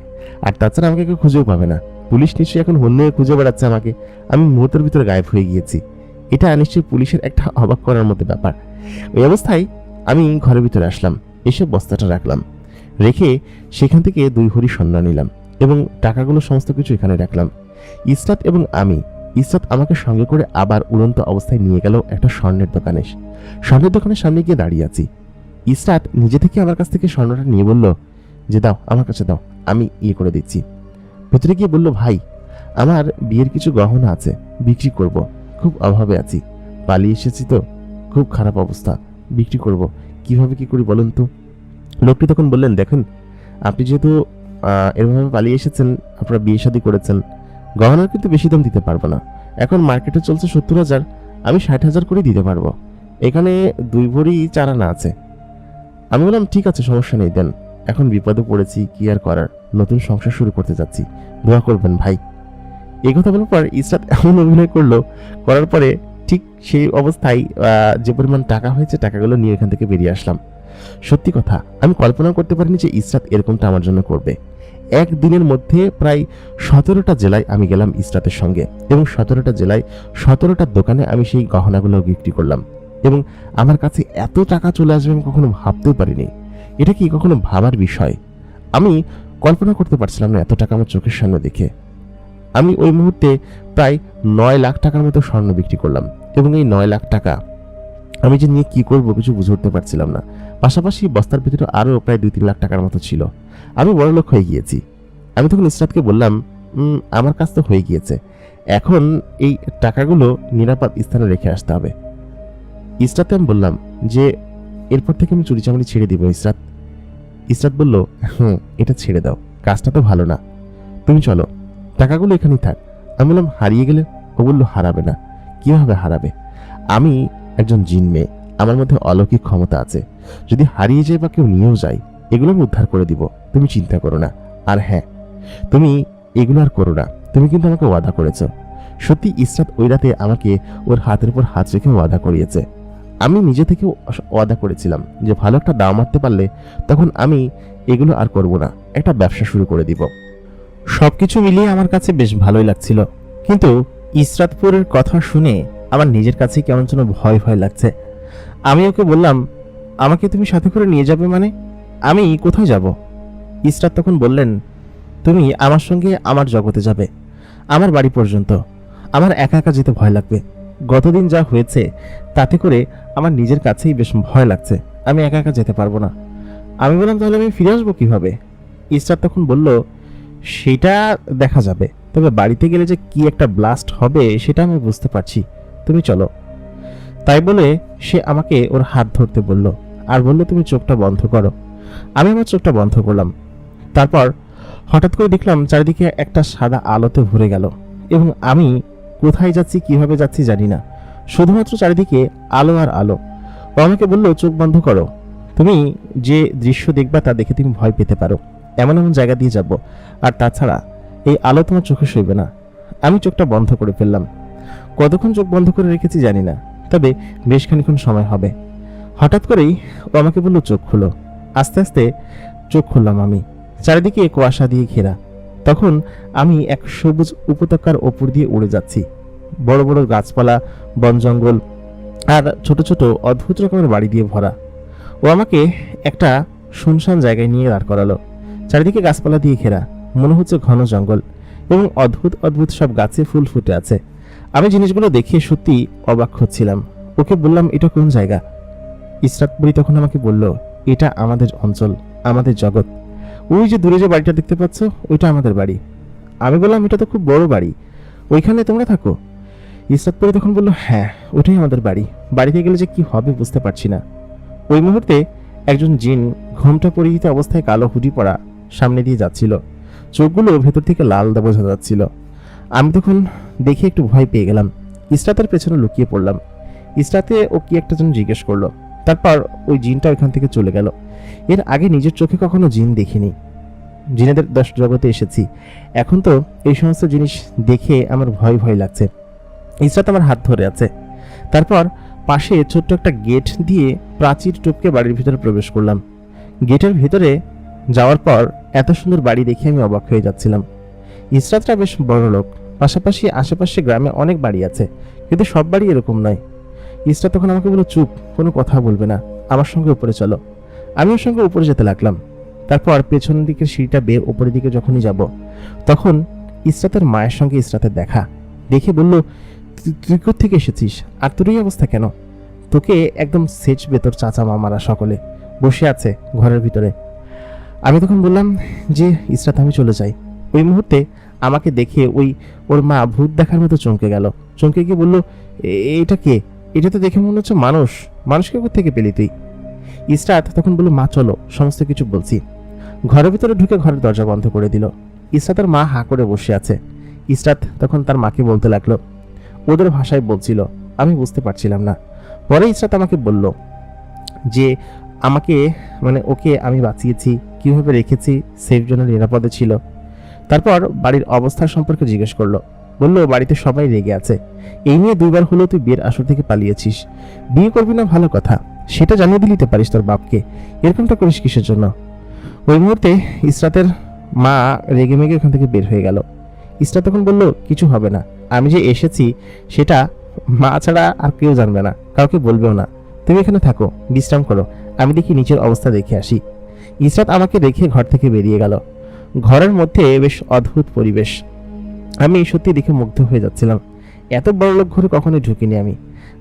[SPEAKER 1] আর তাছাড়া আমাকে কেউ খুঁজেও পাবে না। পুলিশ নিশ্চয়ই এখন হন্যে খুঁজে বেড়াচ্ছে আমাকে। আমি মুহূর্তের ভিতরে গায়েব হয়ে গিয়েছি। এটা নিশ্চয়ই পুলিশের একটা অবাক করার মতো ব্যাপার। ওই অবস্থায় আমি ঘরের ভিতরে আসলাম, এসে বস্তাটা রাখলাম, রেখে সেখান থেকে 2 ভরি স্বর্ণ নিলাম এবং টাকাগুলো সমস্ত কিছু এখানে রাখলাম। ইসরাত এবং আমি, ইসরাত আমাকে সঙ্গে করে আবার উড়ন্ত অবস্থায় নিয়ে গেল একটা স্বর্ণের দোকানে। স্বর্ণের দোকানের সামনে গিয়ে দাঁড়িয়ে আছি। ইসরাত নিজে থেকে আমার কাছ থেকে স্বর্ণটা নিয়ে বলল যে, দাও, আমার কাছে দাও, আমি করে দিচ্ছি। ভেতরে গিয়ে বলল, ভাই, আমার বিয়ের কিছু গহনা আছে, বিক্রি করব, খুব অভাবে আছি, পালিয়ে এসেছি তো, খুব খারাপ অবস্থা, বিক্রি করব, কিভাবে কি করি বলুন তো? লোকটি তখন বললেন, দেখুন, আপনি যেহেতু এরভাবে পালিয়ে এসেছেন, আপনারা বিয়ে শাদী করেছেন, গহনার কিন্তু বেশি দাম দিতে পারবো না। এখন মার্কেটে চলছে 70,000, আমি 60,000 করে দিতে পারবো। এখানে 2 ভরি 4 আনা আছে। আমি বললাম, ঠিক আছে, সমস্যা নেই, দেন। এখন বিপদে পড়েছি, কি আর করার, নতুন সংসার শুরু করতে যাচ্ছি, দোয়া করবেন ভাই। এই কথা বলার পর ইসরাত এমন অভিনয় করলো, করার পরে ঠিক সেই অবস্থায় যে পরিমাণ টাকা হয়েছে, টাকাগুলো নিয়ে এখান থেকে বেরিয়ে আসলাম। সত্যি কথা, আমি কল্পনা করতে পারিনি যে ইসরাত এরকমটা আমার জন্য করবে। একদিনের মধ্যে প্রায় 17টা জেলায় আমি গেলাম ইসরাতের সঙ্গে, এবং 17টা জেলায় 17টা দোকানে আমি সেই গহনাগুলো বিক্রি করলাম। এবং আমার কাছে এত টাকা চলে আসবে আমি কখনো ভাবতেও পারিনি। এটা কি কখনো ভাবার বিষয়? আমি কল্পনা করতে পারছিলাম না এত টাকা আমার চোখের সামনে দেখে। আমি ওই মুহূর্তে প্রায় 9 লাখ টাকার মতো স্বর্ণ বিক্রি করলাম, এবং এই 9 লাখ টাকা আমি যে নিয়ে কি করবো কিছু বুঝে উঠতে পারছিলাম না। পাশাপাশি বস্তার ভিতরে আরো প্রায় 2-3 লাখ টাকার মতো ছিল। আমি বড়লোক হয়ে গিয়েছি। আমি তখন ইসরাতকে বললাম, আমার কাজ তো হয়ে গিয়েছে, এখন এই টাকাগুলো নিরাপদ স্থানে রেখে আসতে হবে। ইসরাতকে আমি বললাম যে, এরপর থেকে আমি চুরি চামারি ছেড়ে দিব ইসরাত। ইসরাত বলল, এটা ছেড়ে দাও, কাজটা তো ভালো না, তুমি চলো, টাকাগুলো এখানেই থাক। আমি বললাম, হারিয়ে গেলে? ও বলল, হারাবে না। কিভাবে হারাবে? আমি একজন জিন মেয়ে, আমার মধ্যে অলৌকিক ক্ষমতা আছে, যদি হারিয়ে যায় বা কেউ নিয়েও যায়, এগুলো আমি উদ্ধার করে দিব, তুমি চিন্তা করো না। আর হ্যাঁ, তুমি এগুলো আর করো না, তুমি কিন্তু আমাকে ওয়াদা করেছ। সত্যি ইসরাত ওই রাতে আমাকে ওর হাতের উপর হাত রেখে ওয়াদা করিয়েছে। আমি নিজে থেকে ওয়াদা করেছিলাম যে ভালো একটা দাম মারতে পারলে তখন আমি এগুলো আর করব না, একটা ব্যবসা শুরু করে দিব। সবকিছু মিলিয়ে আমার কাছে বেশ ভালোই লাগছিল, কিন্তু ইসরাতপুরের কথা শুনে আমার নিজের কাছে কেমন যেন ভয় ভয় লাগছে। আমি ওকে বললাম, আমাকে তুমি সাথে করে নিয়ে যাবে মানে? আমি কোথায় যাব? ইসরাত তখন বললেন, তুমি আমার সঙ্গে আমার জগতে যাবে, আমার বাড়ি পর্যন্ত। আমার একা একা যেতে ভয় লাগবে। গতদিন যা হয়েছে তাতে করে আমার নিজের কাছেই বেশ ভয় লাগছে, আমি একা একা যেতে পারবো না। আমি বললাম, তাহলে আমি ফিরে আসবো কিভাবে? ইসরাত তখন বলল, সেটা দেখা যাবে, তবে বাড়িতে গেলে যে কি একটা ব্লাস্ট হবে সেটা আমি বুঝতে পারছি, তুমি চলো। তাই বলে সে আমাকে ওর হাত ধরতে বলল, আর বলল, তুমি চোখটা বন্ধ করো। আমি আমার চোখটা বন্ধ করলাম। তারপর হঠাৎ করে দেখলাম চারিদিকে একটা সাদা আলোতে ভরে গেল এবং আমি কোথায় যাচ্ছি কিভাবে যাচ্ছি জানি না, শুধুমাত্র চারিদিকে আলো আর আলো। ও আমাকে বলল, চোখ বন্ধ করো, তুমি যে দৃশ্য দেখবা তা দেখে তুমি ভয় পেতে পারো, এমন এমন জায়গা দিয়ে যাব, আর তাছাড়া এই আলো তোমার চোখে সইবে না। আমি চোখটা বন্ধ করে ফেললাম। কতক্ষণ চোখ বন্ধ করে রেখেছি জানি না, তবে বেশ খানিক্ষণ সময় হবে। হঠাৎ করেই ও আমাকে বলল, চোখ খুলো। আস্তে আস্তে চোখ খুললাম আমি। চারিদিকে কুয়াশা দিয়ে ঘেরা। তখন আমি এক সবুজ উপত্যকার ওপর দিয়ে উড়ে যাচ্ছি। বড় বড় গাছপালা, বন জঙ্গল আর ছোট ছোট অদ্ভুত রকমের বাড়ি দিয়ে ভরা। ও আমাকে একটা শুনশান জায়গায় নিয়ে দাঁড় করালো। চারিদিকে গাছপালা দিয়ে ঘেরা, মনে হচ্ছে ঘন জঙ্গল, এবং অদ্ভুত অদ্ভুত সব গাছে ফুল ফুটে আছে। আমি জিনিসগুলো দেখে সত্যি অবাক হচ্ছিলাম। ওকে বললাম, এটা কোন জায়গা? ইসরাত পরি তখন আমাকে বলল, এটা আমাদের অঞ্চল, আমাদের জগৎ। ওই যে দূরে যে বাড়িটা দেখতে পাচ্ছ, ওইটা আমাদের বাড়ি। আমি বললাম, এটা তো খুব বড় বাড়ি, ওইখানে তোমরা থাকো? ইসরাত পরি তখন বলল, হ্যাঁ, ওটাই আমাদের বাড়ি। বাড়িতে গেলে যে কি হবে বুঝতে পারছি না। ওই মুহূর্তে একজন জিন ঘোমটা পরিহিত অবস্থায় কালো হুডি পরা সামনে দিয়ে যাচ্ছিল। চোখগুলো ভেতর থেকে লাল বোঝা যাচ্ছিল। আমি তখন দেখে একটু ভয় পেয়ে গেলাম। ইসরাতের পেছনে লুকিয়ে পড়লাম। ইসরাতে ও কি একটা যেন জিজ্ঞেস করলো। তারপর ওই জিনটা ওইখান থেকে চলে গেল। এর আগে নিজের চোখে কখনো জিন দেখিনি। জিনেদের দশ জগতে এসেছি, এখন তো এই সমস্ত জিনিস দেখে আমার ভয় ভয় লাগছে। ইসরাত আমার হাত ধরে আছে। তারপর পাশে ছোট্ট একটা গেট দিয়ে প্রাচীর টপকে বাড়ির ভিতরে প্রবেশ করলাম। গেটের ভিতরে যাওয়ার পর এত সুন্দর বাড়ি দেখে আমি অবাক হয়ে যাচ্ছিলাম। ইসরাতটা বেশ বড় লোক, পাশাপাশি আশেপাশে গ্রামে অনেক বাড়ি আছে, কিন্তু সব বাড়ি এরকম নয়। ইসরাত তখন আমাকে বলল, চুপ, কোনো কথা বলবে না, আমার সঙ্গে উপরে চলো। আমি ওর সঙ্গে উপরে যেতে লাগলাম। তারপর পেছন দিকের সিঁড়িটা বেয়ে উপরের দিকে যখনই যাব, তখন ইসরাতের মায়ের সঙ্গে ইসরাতের দেখা। দেখে বলল, তুই কোত্থেকে এসেছিস, আর তোর এই অবস্থা কেন? তোকে একদম সেচবে তোর চাচা মামারা সকলে বসে আছে ঘরের ভিতরে। আমি তখন বললাম যে, ইসরাত, আমি চলে যাই। ওই মুহূর্তে আমাকে দেখে ওর মা ভূত দেখার মতো চমকে গেল। চমকে গিয়ে বলল, এটা কে? এটা তো দেখে মনে হচ্ছে মানুষ। মানুষকে কোত্থেকে পেলি তুই? ইসরাত তখন বলল, মা চলো, সমস্ত কিছু বলছি। ঘরের ভিতরে ঢুকে ঘরের দরজা বন্ধ করে দিল। ইসরাতের মা হাঁ করে বসে আছে। ইসরাত তখন তার মাকে বলতে লাগলো, ওদের ভাষায় বলছিল, আমি বুঝতে পারছিলাম না। পরে ইসরাত আমাকে বলল যে ওকে আমি বাঁচিয়েছি, কিভাবে রেখেছি, সেফ জন্য নিরাপদে ছিল। তারপর বাড়ির অবস্থা সম্পর্কে জিজ্ঞেস করলো। বলল, বাড়িতে সবাই রেগে আছে, এই নিয়ে 2বার হলো তুই বিয়ের আসর থেকে পালিয়েছিস। বিয়ে করবি না ভালো কথা, সেটা জানিয়ে দিতে পারিস তোর বাপকে, এরকমটা করিস কিসের জন্য? ওই মুহূর্তে ইসরাতের মা রেগে মেগে ওখান থেকে বের হয়ে গেল। ইসরাত তখন বলল, কিছু হবে না, আমি যে এসেছি সেটা মা ছাড়া আর কেউ জানবে না, কাউকে বলবেও না। তুমি এখানে থাকো, বিশ্রাম করো, আমি দেখি নিচের অবস্থা দেখে আসি। ইসরাত আমাকে রেখে ঘর থেকে বেরিয়ে গেল। ঘরের মধ্যে বেশ অদ্ভুত পরিবেশ। আমি সত্যি দেখে মুগ্ধ হয়ে যাচ্ছিলাম। এত বড় লোক ঘরে কখনোই ঢুকিনি আমি।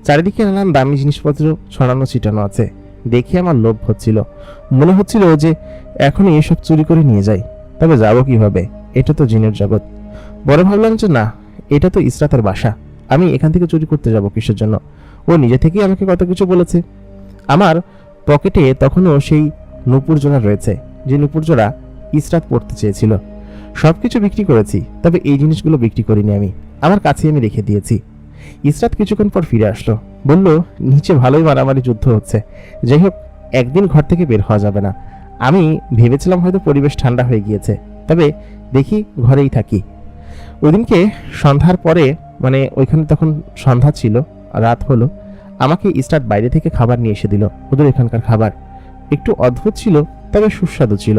[SPEAKER 1] চারিদিকে নানান দামি জিনিসপত্র ছড়ানো ছিটানো আছে। দেখে আমার লোভ হচ্ছিল, মনে হচ্ছিল যে এখনই এসব চুরি করে নিয়ে যাই। তবে যাবো কিভাবে? এটা তো জিনের জগৎ। বড় ভাবলাম যে না, এটা তো ইসরাতের বাসা, আমি এখান থেকে চুরি করতে যাব কিসের জন্য? ও নিজে থেকেই আমাকে কত কিছু বলেছে। আমার পকেটে তখনও সেই নূপুর জোড়া রয়েছে, যে নূপুর জোড়া ইসরাত পড়তে চেয়েছিল। সবকিছু বিক্রি করেছি, তবে এই জিনিসগুলো বিক্রি করিনি আমি, আমার কাছে আমি রেখে দিয়েছি। ইসরাত কিছুক্ষণ পর ফিরে আসলো, বলল, নিচে ভালোই মারামারি যুদ্ধ হচ্ছে। যাই হোক, একদিন ঘর থেকে বের হওয়া যাবে না। আমি ভেবেছিলাম হয়তো পরিবেশ ঠান্ডা হয়ে গিয়েছে, তবে দেখি ঘরেই থাকি। ওইদিনকে সন্ধ্যার পরে, ওইখানে তখন সন্ধ্যা ছিল, রাত হলো, আমাকে ইসরাত বাইরে থেকে খাবার নিয়ে এসে দিল। ওদের এখানকার খাবার একটু অদ্ভুত ছিল, তবে সুস্বাদু ছিল।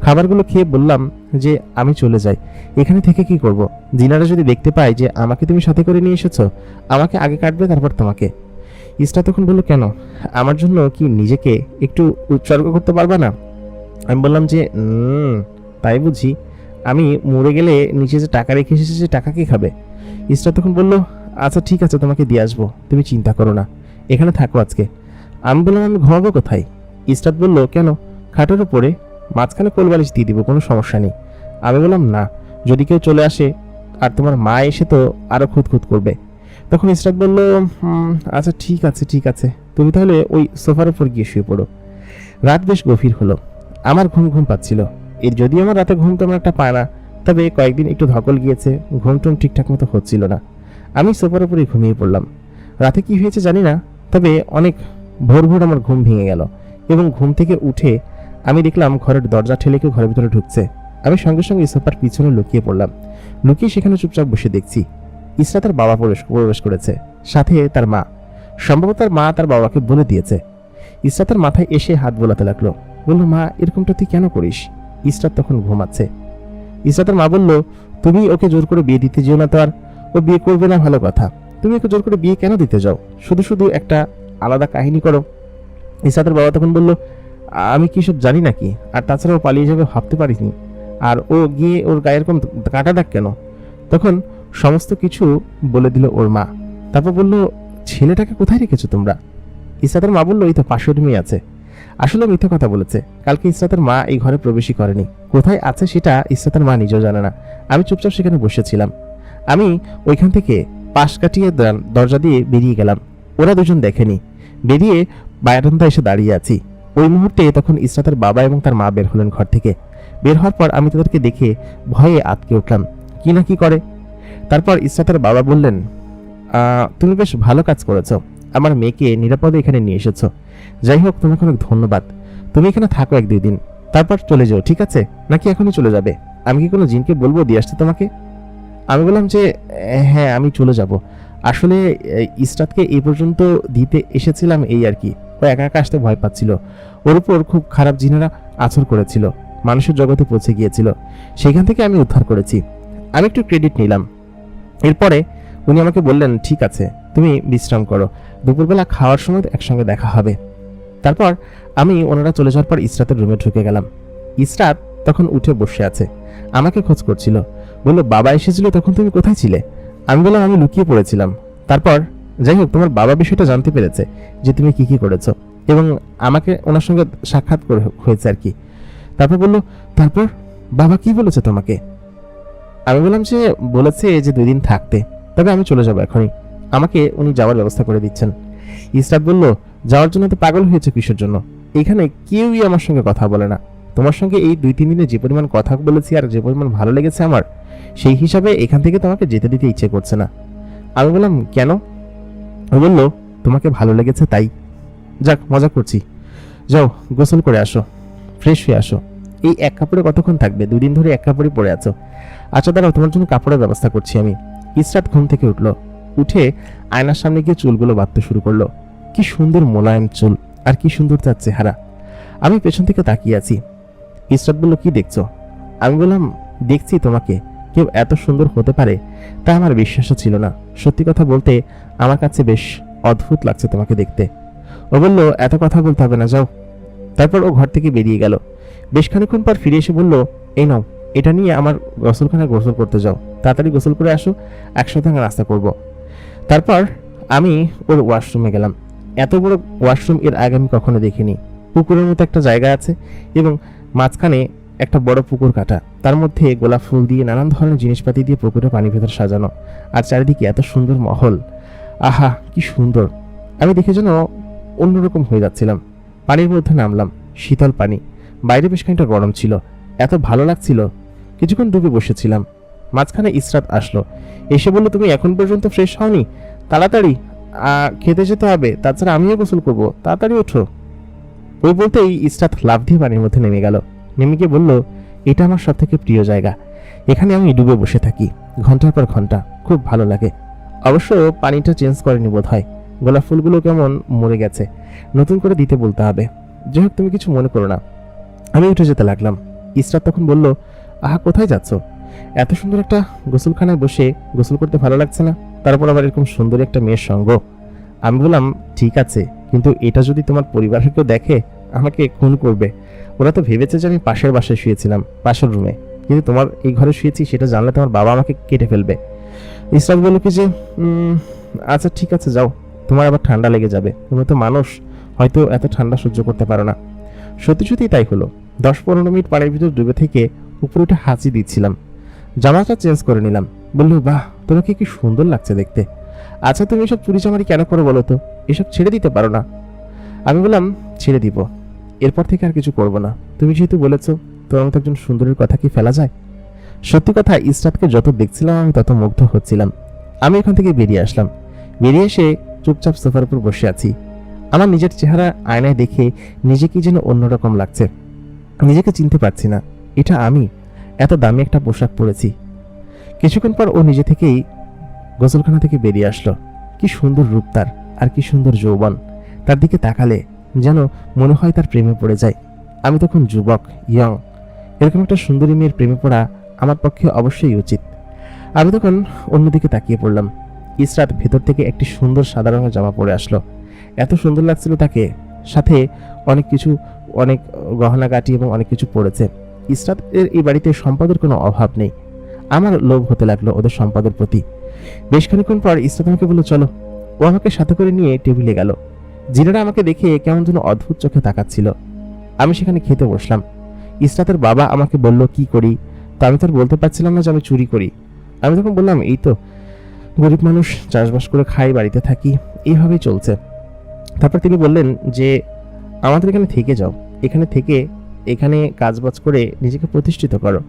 [SPEAKER 1] খাবারগুলো খেয়ে বললাম যে আমি চলে যাই, এখানে থেকে কি করব? জিনারা যদি দেখতে পায় যে আমাকে তুমি সাথে করে নিয়ে এসেছো, আমাকে আগে কাটবে, তারপর তোমাকে। ইসরাত তখন বলল, কেন, আমার জন্য কি নিজেকে একটু উৎসর্গ করতে পারবে না? আমি বললাম যে তাই বুঝি, আমি মরে গেলে নিচে যে টাকা রেখে এসেছি সে টাকা কে খাবে? ইসরাত তখন বলল, আচ্ছা ঠিক আছে, তোমাকে দিয়ে আসবো, তুমি চিন্তা করো না, এখানে থাকো আজকে। আমি বললাম, আমি ঘুমাবো কোথায়? ইসরাত বলল, কেন, খাটের উপরে, মাঝখানে কোলবালিশ দিয়ে দিব, কোনো সমস্যা নেই। আমি বললাম, না, যদি কেউ চলে আসে আর তোমার মা এসে তো আরো খুঁতখুত করবে। তখন ইসরাত বলল, আচ্ছা ঠিক আছে ঠিক আছে, তুমি তাহলে ওই সোফার উপর গিয়ে শুয়ে পড়ো। রাত বেশ গভীর হলো, আমার ঘুম ঘুম পাচ্ছিল। এর যদিও আমার রাতে ঘুম তেমন একটা পায় না, তবে কয়েকদিন একটু ধকল গিয়েছে, ঘুম টুম ঠিকঠাক মতো হচ্ছিল না। আমি সোফার উপরে ঘুমিয়ে পড়লাম। রাতে কি হয়েছে জানি না, তবে অনেক ভোর ভোর আমার ঘুম ভেঙে গেল এবং ঘুম থেকে উঠে আমি দেখলাম ঘরের দরজা ঠেলে কেউ ঘরের ভিতরে ঢুকছে। আমি সঙ্গে সঙ্গে সোফার পিছনে লুকিয়ে পড়লাম। লুকিয়ে সেখানে চুপচাপ বসে দেখছি ইসরা তার বাবা প্রবেশ করেছে, সাথে তার মা। সম্ভবত তার মা তার বাবাকে বলে দিয়েছে। ইসরা তার মাথায় এসে হাত বোলাতে লাগলো, বলল, মা এরকমটা তুই কেন করিস? ইসরা তখন ঘুমাচ্ছে। ইসরা তার মা বলল, তুমি ওকে জোর করে বিয়ে দিতে যেও না, তো আর ও বিয়ে করবে না ভালো কথা, তুমি ওকে জোর করে বিয়ে কেন দিতে যাও? শুধু শুধু একটা আলাদা কাহিনী করো। ইসরা তার বাবা তখন বলল, আমি কি সব জানি নাকি? আর তাছাড়া ও পালিয়ে যাবে ভাবতে পারিনি, আর ও গিয়ে ওর গায়ের কোন কাঁটা দাগ কেন? তখন সমস্ত কিছু বলে দিল ওর মা। তারপর বলল, ছেলেটাকে কোথায় রেখেছো তোমরা? ইসরাতের মা বলল, এই তো পাশের রুমে আছে। আসলে মিথ্যা কথা বলেছে, কালকে ইসরাতের মা এই ঘরে প্রবেশই করেনি। কোথায় আছে সেটা ইসরাতের মা নিজেও জানে না। আমি চুপচাপ সেখানে বসেছিলাম। আমি ওইখান থেকে পাশ কাটিয়ে দরজা দিয়ে বেরিয়ে গেলাম। ওরা দুজন দেখেনি। বেরিয়ে বারান্দা এসে দাঁড়িয়ে আছি। ওই মুহূর্তে তখন ইসরাতের বাবা এবং তার মা বের হলেন ঘর থেকে। বের হওয়ার পর আমি তাদেরকে দেখে ভয়ে আটকে উঠলাম, কি না কি করে। তারপর ইসরাতের বাবা বললেন, তুমি বেশ ভালো কাজ করেছো, আমার মেয়েকে নিরাপদে এখানে নিয়ে এসেছো। যাই হোক, তোমাকে অনেক ধন্যবাদ। তুমি এখানে থাকো 1-2 দিন, তারপর চলে যাও, ঠিক আছে? নাকি এখনই চলে যাবে? আমি কি কোনো জিনকে বলবো দিয়ে আসতে তোমাকে? আমি বললাম যে হ্যাঁ, আমি চলে যাব। আসলে ইসরাতকে এই পর্যন্ত দিতে এসেছিলাম, এই আর কি। ও একা একা আসতে ভয় পাচ্ছিল। ওর উপর খুব খারাপ জিনেরা আছর করেছিল, মানুষের জগতে পৌঁছে গিয়েছিল। সেখান থেকে আমি উদ্ধার করেছি। আমি একটু ক্রেডিট নিলাম। এরপরে উনি আমাকে বললেন, ঠিক আছে, তুমি বিশ্রাম করো, দুপুরবেলা খাওয়ার সময় একসঙ্গে দেখা হবে। তারপর আমি ওনারা চলে যাওয়ার পর ইসরাতের রুমে ঢুকে গেলাম। ইসরাত তখন উঠে বসে আছে, আমাকে খোঁজ করছিল। বললো, বাবা এসেছিল তখন তুমি কোথায় ছিলে? আমি বললাম, আমি লুকিয়ে পড়েছিলাম। তারপর যাই হোক, তোমার বাবা বিষয়টা জানতে পেরেছে যে তুমি কি কি করেছো, এবং আমাকে ওনার সঙ্গে সাক্ষাৎ করে হয়েছে আর কি। তারপর বললো, তারপর বাবা কি বলেছে তোমাকে? আমি বললাম যে বলেছে যে 2 দিন থাকতে, তবে আমি চলে যাবো এখনই। আমাকে উনি যাওয়ার ব্যবস্থা করে দিচ্ছেন। ইসরাত বলল, যাওয়ার জন্য তো পাগল হয়েছে কিসের জন্য? এখানে কেউই আমার সঙ্গে কথা বলে না। তোমার সঙ্গে এই 2-3 দিনে যে পরিমাণ কথা বলেছি আর যে পরিমাণ ভালো লেগেছে আমার, সেই হিসাবে এখান থেকে তোমাকে যেতে দিতে ইচ্ছে করছে না। আমি বললাম, কেন? ও বলল, তোমাকে ভালো লেগেছে তাই। যাক, মজা করছি, যাও গোসল করে আসো, ফ্রেশ হয়ে আসো। এই এক কাপড়ে কতক্ষণ থাকবে? 2 দিন ধরে এক কাপড়ই পরে আছো। আচ্ছা দাঁড়াও, তোমার জন্য কাপড়ের ব্যবস্থা করছি আমি। ইসরাত ঘুম থেকে উঠলো, উঠে আয়নার সামনে গিয়ে চুলগুলো বাঁধতে শুরু করলো। কি সুন্দর মোলায়েম চুল, আর কি সুন্দর তার চেহারা। আমি পেছন থেকে তাকিয়ে আছি। ইসরাত বলল, কি দেখছো? আমি বললাম, দেখছি তোমাকে কেউ এত সুন্দর হতে পারে তা আমার বিশ্বাসও ছিল না। সত্যি কথা বলতে আমার কাছে বেশ অদ্ভুত লাগছে তোমাকে দেখতে। ও বলল, এত কথা বলতে হবে না, যাও। তারপর ও ঘর থেকে বেরিয়ে গেল। বেশ খানিক্ষণ পর ফিরে এসে বলল, এই নাও, এটা নিয়ে আমার গোসলখানায় গোসল করতে যাও, তাড়াতাড়ি গোসল করে আসো, একসাথে নাস্তা করব। তারপর আমি ওর ওয়াশরুমে গেলাম। এত বড় ওয়াশরুম এর আগে আমি কখনো দেখিনি। পুকুরের মতো একটা জায়গা আছে এবং মাঝখানে একটা বড় পুকুর কাটা, তার মধ্যে গোলাপ ফুল দিয়ে নানান ধরনের জিনিসপাতি দিয়ে পুকুরের পানি ভেতর সাজানো, আর চারিদিকে এত সুন্দর মহল। আহা, কি সুন্দর! আমি দেখে যেন অন্যরকম হয়ে যাচ্ছিলাম। পানির মধ্যে নামলাম, শীতল পানি, বাইরে বেশ খানিকটা গরম ছিল, এত ভালো লাগছিল। কিছুক্ষণ ডুবে বসেছিলাম। মাঝখানে ইসরাত আসলো, এসে বলল, তুমি এখন পর্যন্ত ফ্রেশ হওনি? তাড়াতাড়ি খেতে যেতে হবে, তাছাড়া আমিও গোসল করবো, তাড়াতাড়ি ওঠো। ওই বলতেই ইসরাত লাফ দিয়ে পানির মধ্যে নেমে গেল। নেমে গিয়ে বলল, এটা আমার সব থেকে প্রিয় জায়গা, এখানে আমি ডুবে বসে থাকি ঘন্টার পর ঘন্টা, খুব ভালো লাগে। অবশ্য পানিটা চেঞ্জ করেনি বোধ হয়, গোলাপ ফুলগুলো কেমন মরে গেছে, নতুন করে দিতে বলতে হবে। যাই হোক, তুমি কিছু মনে করো না। আমি উঠে যেতে লাগলাম। ইসরাত তখন বলল, আহা, কোথায় যাচ্ছ? এত সুন্দর একটা গোসলখানায় বসে গোসল করতে ভালো লাগছে না? তারপর আবার এরকম সুন্দর একটা মেয়ের সঙ্গ। আমি বললাম, ঠিক আছে, কিন্তু এটা যদি তোমার পরিবারের কেউ দেখে আমাকে খুন করবে। ওরা তো ভেবেছে যে আমি পাশের বাসায় শুয়েছিলাম, পাশের রুমে, কিন্তু তোমার এই ঘরে শুয়েছি সেটা জানলে তোমার বাবা আমাকে কেটে ফেলবে। ইসরাত বলল কি যে, আচ্ছা ঠিক আছে, যাও, তোমার আবার ঠান্ডা লেগে যাবে, তুমি তো মানুষ, হয়তো এত ঠান্ডা সহ্য করতে পারো না। সত্যি সত্যি তাই হলো। 10-15 মিনিট পানির ভিতর ডুবে থেকে উপরে উঠে হাঁচি দিচ্ছিলাম। জামাটা চেঞ্জ করে নিলাম। বললো, বাহ, তোমাকে কি সুন্দর লাগছে দেখতে। আচ্ছা, তুমি এসব চুরি চামারি কেন করো বলো তো? এসব ছেড়ে দিতে পারো না? আমি বললাম, ছেড়ে দিব, এরপর থেকে আর কিছু করবো না। তুমি যেহেতু বলেছো, তোর মতো একজন সুন্দরীর কথা কি ফেলা যায়? সত্যি কথা, ইসরাতকে যত দেখছিলাম আমি তত মুগ্ধ হচ্ছিলাম। আমি এখান থেকে বেরিয়ে আসলাম। বেরিয়ে এসে চুপচাপ সোফার উপর বসে আছি। আমার নিজের চেহারা আয়নায় দেখে নিজেকে যেন অন্যরকম লাগছে। নিজেকে চিনতে পারছি না। এটা আমি? এত দামি একটা পোশাক পরেছি। কিছুক্ষণ পর ও নিজে থেকেই গোসলখানা থেকে বেরিয়ে আসলো। কি সুন্দর রূপ তার, আর কি সুন্দর যৌবন। তার দিকে তাকালে যেন মনে হয় তার প্রেমে পড়ে যায়। আমি তখন যুবক, ইয়ং। এরকম একটা সুন্দরী মেয়ের প্রেমে পড়া আমার পক্ষে অবশ্যই উচিত। আমি তখন অন্যদিকে তাকিয়ে পড়লাম। ইসরাত ভেতর থেকে একটি সুন্দর সাদা রঙের জামা পরে আসলো। এত সুন্দর লাগছিল তাকে, সাথে অনেক গহনাগাটি এবং অনেক কিছু পড়েছে। ইসরাতের এই বাড়িতে সম্পদের কোনো অভাব নেই। আমার লোভ হতে লাগলো ওদের সম্পদের প্রতি। বেশ খানিক্ষণ পর ইসরাত আমাকে বলল, চলো। ও আমাকে সাথে করে নিয়ে টেবিলে গেল। জিনারা আমাকে দেখে কেমন যেন অদ্ভুত চোখে তাকাচ্ছিল। আমি সেখানে খেতে বসলাম। ইসরাতের বাবা আমাকে বলল কি করি, তা আমি তো আর বলতে পারছিলাম না যে আমি চুরি করি। আমি তখন বললাম, এই তো গরিব মানুষ, চাষবাস করে খাই, বাড়িতে থাকি, এইভাবেই চলছে। তারপর তিনি বললেন যে আমাদের এখানে থেকে যাও, এখানে কাজবাজ করে নিজেকে প্রতিষ্ঠিত করো।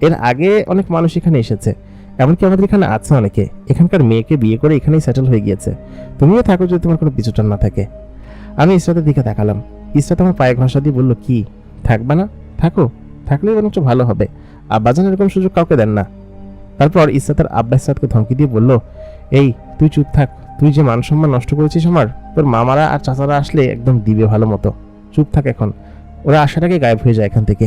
[SPEAKER 1] এর আগে অনেক মানুষ এখানে এসেছে, এমনকি আমাদের এখানে আছে অনেকে। এখানকার মেয়েকে বিয়ে করে এখানেই সেটেল হয়ে গিয়েছে। তুমিও থাকো যদি তোমার কোনো পিছুটান না থাকে। আমি ইসরাতের দিকে তাকালাম। ইসরাত আমার পায়ে ঘষা দিয়ে বলল, কি থাকবা না? থাকো, থাকলেই বরঞ্চ ভালো হবে। আব্বাজান এরকম সুযোগ কাউকে দেন না। তারপর ইসরাতের আব্বা ইসরাতকে ধমকি দিয়ে বলল, এই তুই চুপ থাক। তুই যে মান সম্মান নষ্ট করেছিস আমার, তোর মামারা আর চাচারা আসলে একদম দিবে ভালো মতো। চুপ থাক এখন, ওরা আসার আগে গায়েব হয়ে যায় এখান থেকে।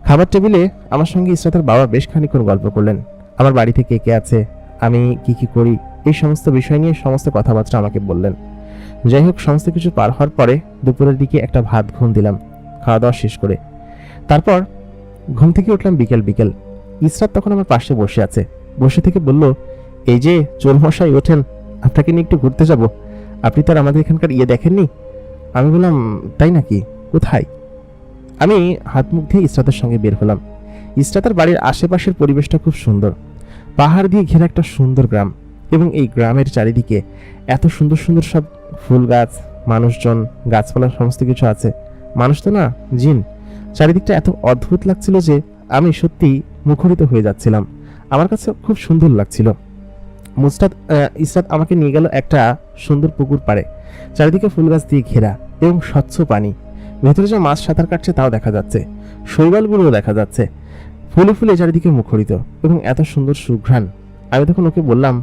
[SPEAKER 1] খাবার টেবিলে আমার সঙ্গে ইসরাতের বাবা বেশ খানিক্ষণ গল্প করলেন। আমার বাড়িতে কে কে আছে, আমি কি কি করি, এই সমস্ত বিষয় নিয়ে সমস্ত কথাবার্তা আমাকে বললেন। যাই হোক, সমস্ত কিছু পার হওয়ার পরে দুপুরের দিকে একটা ভাত ঘুম দিলাম খাওয়া দাওয়া শেষ করে। তারপর ঘুম থেকে উঠলাম বিকেল বিকেল। ইসরাত তখন আমার পাশে বসে আছে। বসে থেকে বলল, এই যে চোর মশাই ওঠেন, আপনাকে নিয়ে একটু ঘুরতে যাব। আপনি তো আর আমাদের এখানকার দেখেননি। আমি বললাম, তাই নাকি? কোথায়? আমি হাত মুখ দিয়ে ইসরাতের সঙ্গে বের হলাম। ইসরাতের বাড়ির আশেপাশের পরিবেশটা খুব সুন্দর। পাহাড় দিয়ে ঘেরা একটা সুন্দর গ্রাম, এবং এই গ্রামের চারিদিকে এত সুন্দর সুন্দর সব ফুল গাছ, মানুষজন, গাছপালা সমস্ত কিছু আছে। মানুষ তো না, জিন। চারিদিকটা এত অদ্ভুত লাগছিল যে আমি সত্যি মুখরিত হয়ে যাচ্ছিলাম। আমার কাছে খুব সুন্দর লাগছিল। ইসরাত আমাকে নিয়ে গেল একটা সুন্দর পুকুর পাড়ে। চারিদিকে ফুল গাছ দিয়ে ঘেরা এবং স্বচ্ছ পানি। ভেতরে যে মাছ সাঁতার কাটছে তাও দেখা যাচ্ছে, শৈবালগুলোও দেখা যাচ্ছে। ফুলে ফুলে চারিদিকে মুখরিত এবং এত সুন্দর সুঘ্রাণ। আমি তখন ওকে বললাম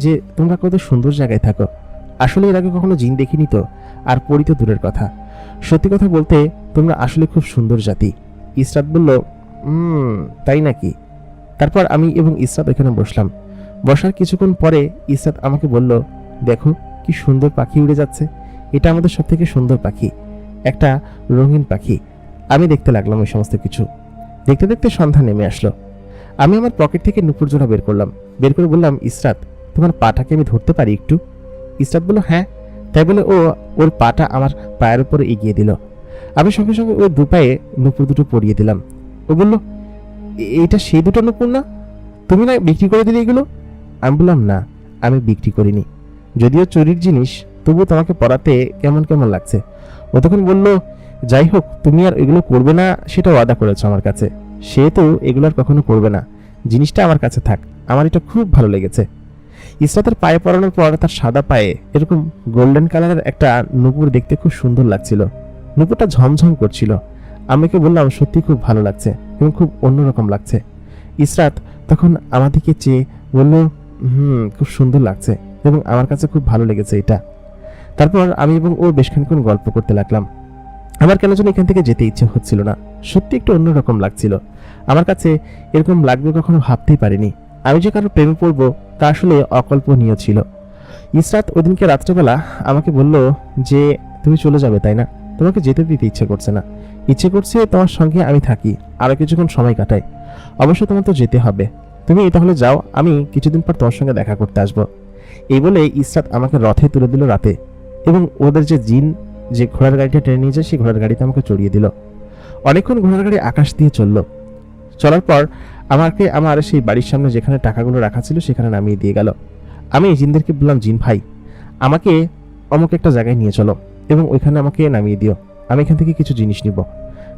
[SPEAKER 1] যে তোমরা কত সুন্দর জায়গায় থাকো। আসলে এর আগে কখনো জিন দেখিনি তো, আর পরি তো দূরের কথা। সত্যি কথা বলতে তোমরা আসলে খুব সুন্দর জাতি। ইসরাত বলল, তাই নাকি? তারপর আমি এবং ইসরাত এখানে বসলাম। বসার কিছুক্ষণ পরে ইসরাত আমাকে বলল, দেখো কি সুন্দর পাখি উড়ে যাচ্ছে। এটা আমাদের সব থেকে সুন্দর পাখি, একটা রঙিন পাখি। আমি দেখতে লাগলাম ওই সমস্ত কিছু। দেখতে দেখতে সন্ধ্যা নেমে আসলো। আমি আমার পকেট থেকে নুপুর জোড়া বের করলাম। বের করে বললাম, ইসরাত, তোমার পাটাকে আমি ধরতে পারি একটু? ইসরাত বলল, হ্যাঁ। তাই বলে ওর পাটা আমার পায়ের উপরে এগিয়ে দিল। আমি সঙ্গে সঙ্গে ওই দুপায়ে নুপুর দুটো পরিয়ে দিলাম। ও বলল, এইটা সেই দুটো নুপুর না? তুমি না বিক্রি করে দিলে এগুলো? আমি বললাম, না, আমি বিক্রি করিনি। যদিও চুরির জিনিস, তবুও তোমাকে পরাতে কেমন কেমন লাগছে। ও তখন বলল, যাই হোক, তুমি আর এগুলো করবে না সেটা ওয়াদা করেছো আমার কাছে। সে তো এগুলো আর কখনো করবে না। জিনিসটা আমার কাছে থাক, আমার এটা খুব ভালো লেগেছে। ইসরাতের পায়ে পরানোর পর তার সাদা পায়ে এরকম গোল্ডেন কালারের একটা নুপুর দেখতে খুব সুন্দর লাগছিল। নুপুরটা ঝমঝম করছিল। আমাকে বললাম, সত্যি খুব ভালো লাগছে এবং খুব অন্যরকম লাগছে। ইসরাত তখন আমার দিকে চেয়ে বলল, খুব সুন্দর লাগছে এবং আমার কাছে খুব ভালো লেগেছে এটা। তারপর আমি এবং ও বেশ খানিক্ষণ গল্প করতে লাগলাম। আমার কেন যেন এখান থেকে যেতে ইচ্ছে হচ্ছিল না। সত্যি একটু অন্যরকম লাগছিল। আমার কাছে এরকম লাগবে কখনো ভাবতেই পারিনি। আমি যে কারো প্রেমে পড়বো তা আসলে অকল্পনীয় ছিল। ইসরাত ওদিনকে রাত্রেবেলা আমাকে বলল যে তুমি চলে যাবে, তাই না? তোমাকে যেতে দিতে ইচ্ছে করছে না। ইচ্ছে করছে তোমার সঙ্গে আমি থাকি, আরো কিছুক্ষণ সময় কাটাই। অবশ্য তোমার তো যেতে হবে, তুমি তাহলে যাও, আমি কিছুদিন পর তোমার সঙ্গে দেখা করতে আসবো। এই বলে ইসরাত আমাকে রথে তুলে দিল রাতে, এবং ওদের যে জিন যে ঘোড়ার গাড়িটা টেনে নিয়ে যায় সেই ঘোড়ার গাড়িতে আমাকে চড়িয়ে দিল। অনেকক্ষণ ঘোড়ার গাড়ি আকাশ দিয়ে চললো। চলার পর আমার সেই বাড়ির সামনে যেখানে টাকাগুলো রাখা ছিল সেখানে নামিয়ে দিয়ে গেল। আমি জিনদেরকে বললাম, জিন ভাই, আমাকে অমুক একটা জায়গায় নিয়ে চলো এবং ওইখানে আমাকে নামিয়ে দিও। আমি এখান থেকে কিছু জিনিস নিব।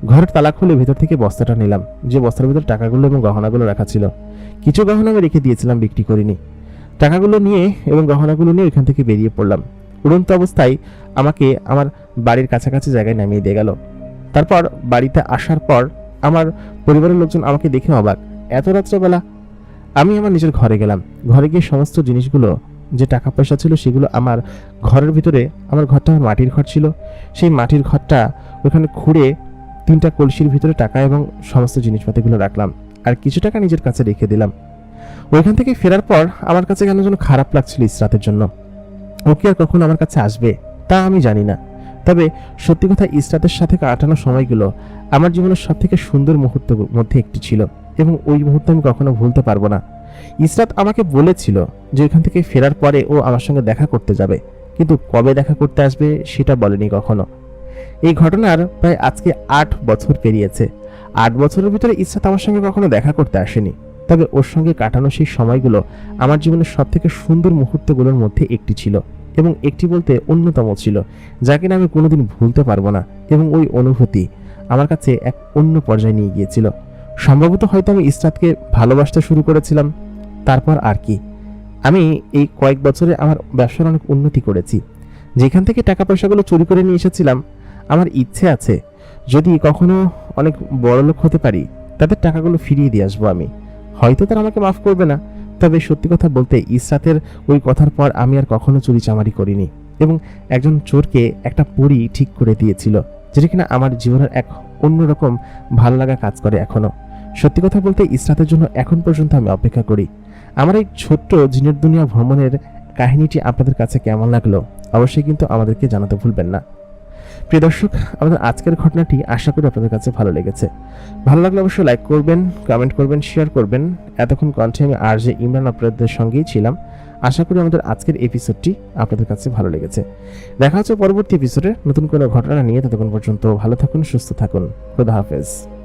[SPEAKER 1] ঘরের তালা খুলে ভিতর থেকে বস্তাটা নিলাম, যে বস্তার ভিতর টাকাগুলো এবং গহনাগুলো রাখা ছিল। কিছু গহনা আমি রেখে দিয়েছিলাম, বিক্রি করিনি। টাকাগুলো নিয়ে এবং গহনাগুলো নিয়ে ওইখান থেকে বেরিয়ে পড়লাম। উড়ন্ত অবস্থায় আমাকে আমার বাড়ির কাছাকাছি জায়গায় নামিয়ে দিয়ে গেল। তারপর বাড়িতে আসার পর আমার পরিবারের লোকজন আমাকে দেখে অবাক, এত রাত্রেবেলা। আমি আমার নিজের ঘরে গেলাম। ঘরে গিয়ে সমস্ত জিনিসগুলো, যে টাকা পয়সা ছিল সেগুলো আমার ঘরের ভিতরে, আমার ঘরটা মাটির ঘর ছিল, সেই মাটির ঘরটা ওখানে খুঁড়ে 3টা কলসির ভিতরে টাকা এবং সমস্ত জিনিসপাতিগুলো রাখলাম, আর কিছু টাকা নিজের কাছে রেখে দিলাম। ওইখান থেকে ফেরার পর আমার কাছে কেন যেন খারাপ লাগছিল ইসরাতের জন্য। ও কি আর কখনো আমার কাছে আসবে তা আমি জানি না, তবে সত্যি কথা ইসরাতের সাথে কাটানো সময়গুলো আমার জীবনের সব থেকে সুন্দর মুহূর্তের মধ্যে একটি ছিল, এবং ওই মুহূর্ত আমি কখনো ভুলতে পারবো না। ইসরাত আমাকে বলেছিল যে ওইখান থেকে ফেরার পরে ও আমার সঙ্গে দেখা করতে যাবে, কিন্তু কবে দেখা করতে আসবে সেটা বলেনি কখনো। এই ঘটনার প্রায় আজকে 8 বছর পেরিয়েছে। 8 বছরের ভিতরে ইসরাত আমার সঙ্গে কখনো দেখা করতে আসেনি, তবে ওর সঙ্গে কাটানো সেই সময়গুলো আমার জীবনের সব থেকে সুন্দর মুহূর্তগুলোর মধ্যে একটি ছিল, এবং একটি বলতে অন্যতম ছিল, যা কিনা আমি কোনোদিন ভুলতে পারবো না। এবং ওই অনুভূতি আমার কাছে এক অন্য পর্যায়ে নিয়ে গিয়েছিল। সম্ভবত হয়তো আমি ইসরাতকে ভালোবাসতে শুরু করেছিলাম। তারপর আর কি, আমি এই কয়েক বছরে আমার ব্যবসার অনেক উন্নতি করেছি। যেখান থেকে টাকা পয়সাগুলো চুরি করে নিয়ে এসেছিলাম, আমার ইচ্ছে আছে যদি কখনো অনেক বড় লোক হতে পারি, তাদের টাকাগুলো ফিরিয়ে দিয়ে আসবো আমি। হয়তো তারা আমাকে মাফ করবে না, তবে সত্যি কথা বলতে ইসরাতের ওই কথার পর আমি আর কখনো চুরি চামারি করিনি, এবং একজন চোরকে একটা পরী ঠিক করে দিয়েছিল, যেটা কিনা আমার জীবনের এক অন্যরকম ভালো লাগা কাজ করে এখনো। সত্যি কথা বলতে ইসরাতের জন্য এখন পর্যন্ত আমি অপেক্ষা করি। আমার এই ছোট্ট জিনের দুনিয়া ভ্রমণের কাহিনীটি আপনাদের কাছে কেমন লাগলো অবশ্যই কিন্তু আমাদেরকে জানাতে ভুলবেন না। প্রিয় দর্শক, আমাদের আজকের ঘটনাটি আশা করি আপনাদের কাছে ভালো লেগেছে। ভালো লাগলে অবশ্যই লাইক করবেন, কমেন্ট করবেন, শেয়ার করবেন। এতক্ষণ কণ্ঠে আমি আরজে ইমরান আপনাদের সঙ্গেই ছিলাম। আশা করি আমাদের আজকের এপিসোডটি আপনাদের কাছে ভালো লেগেছে। দেখা হচ্ছে পরবর্তী এপিসোডে নতুন কোনো ঘটনা নিয়ে। ততক্ষণ পর্যন্ত ভালো থাকুন, সুস্থ থাকুন। খোদা হাফেজ।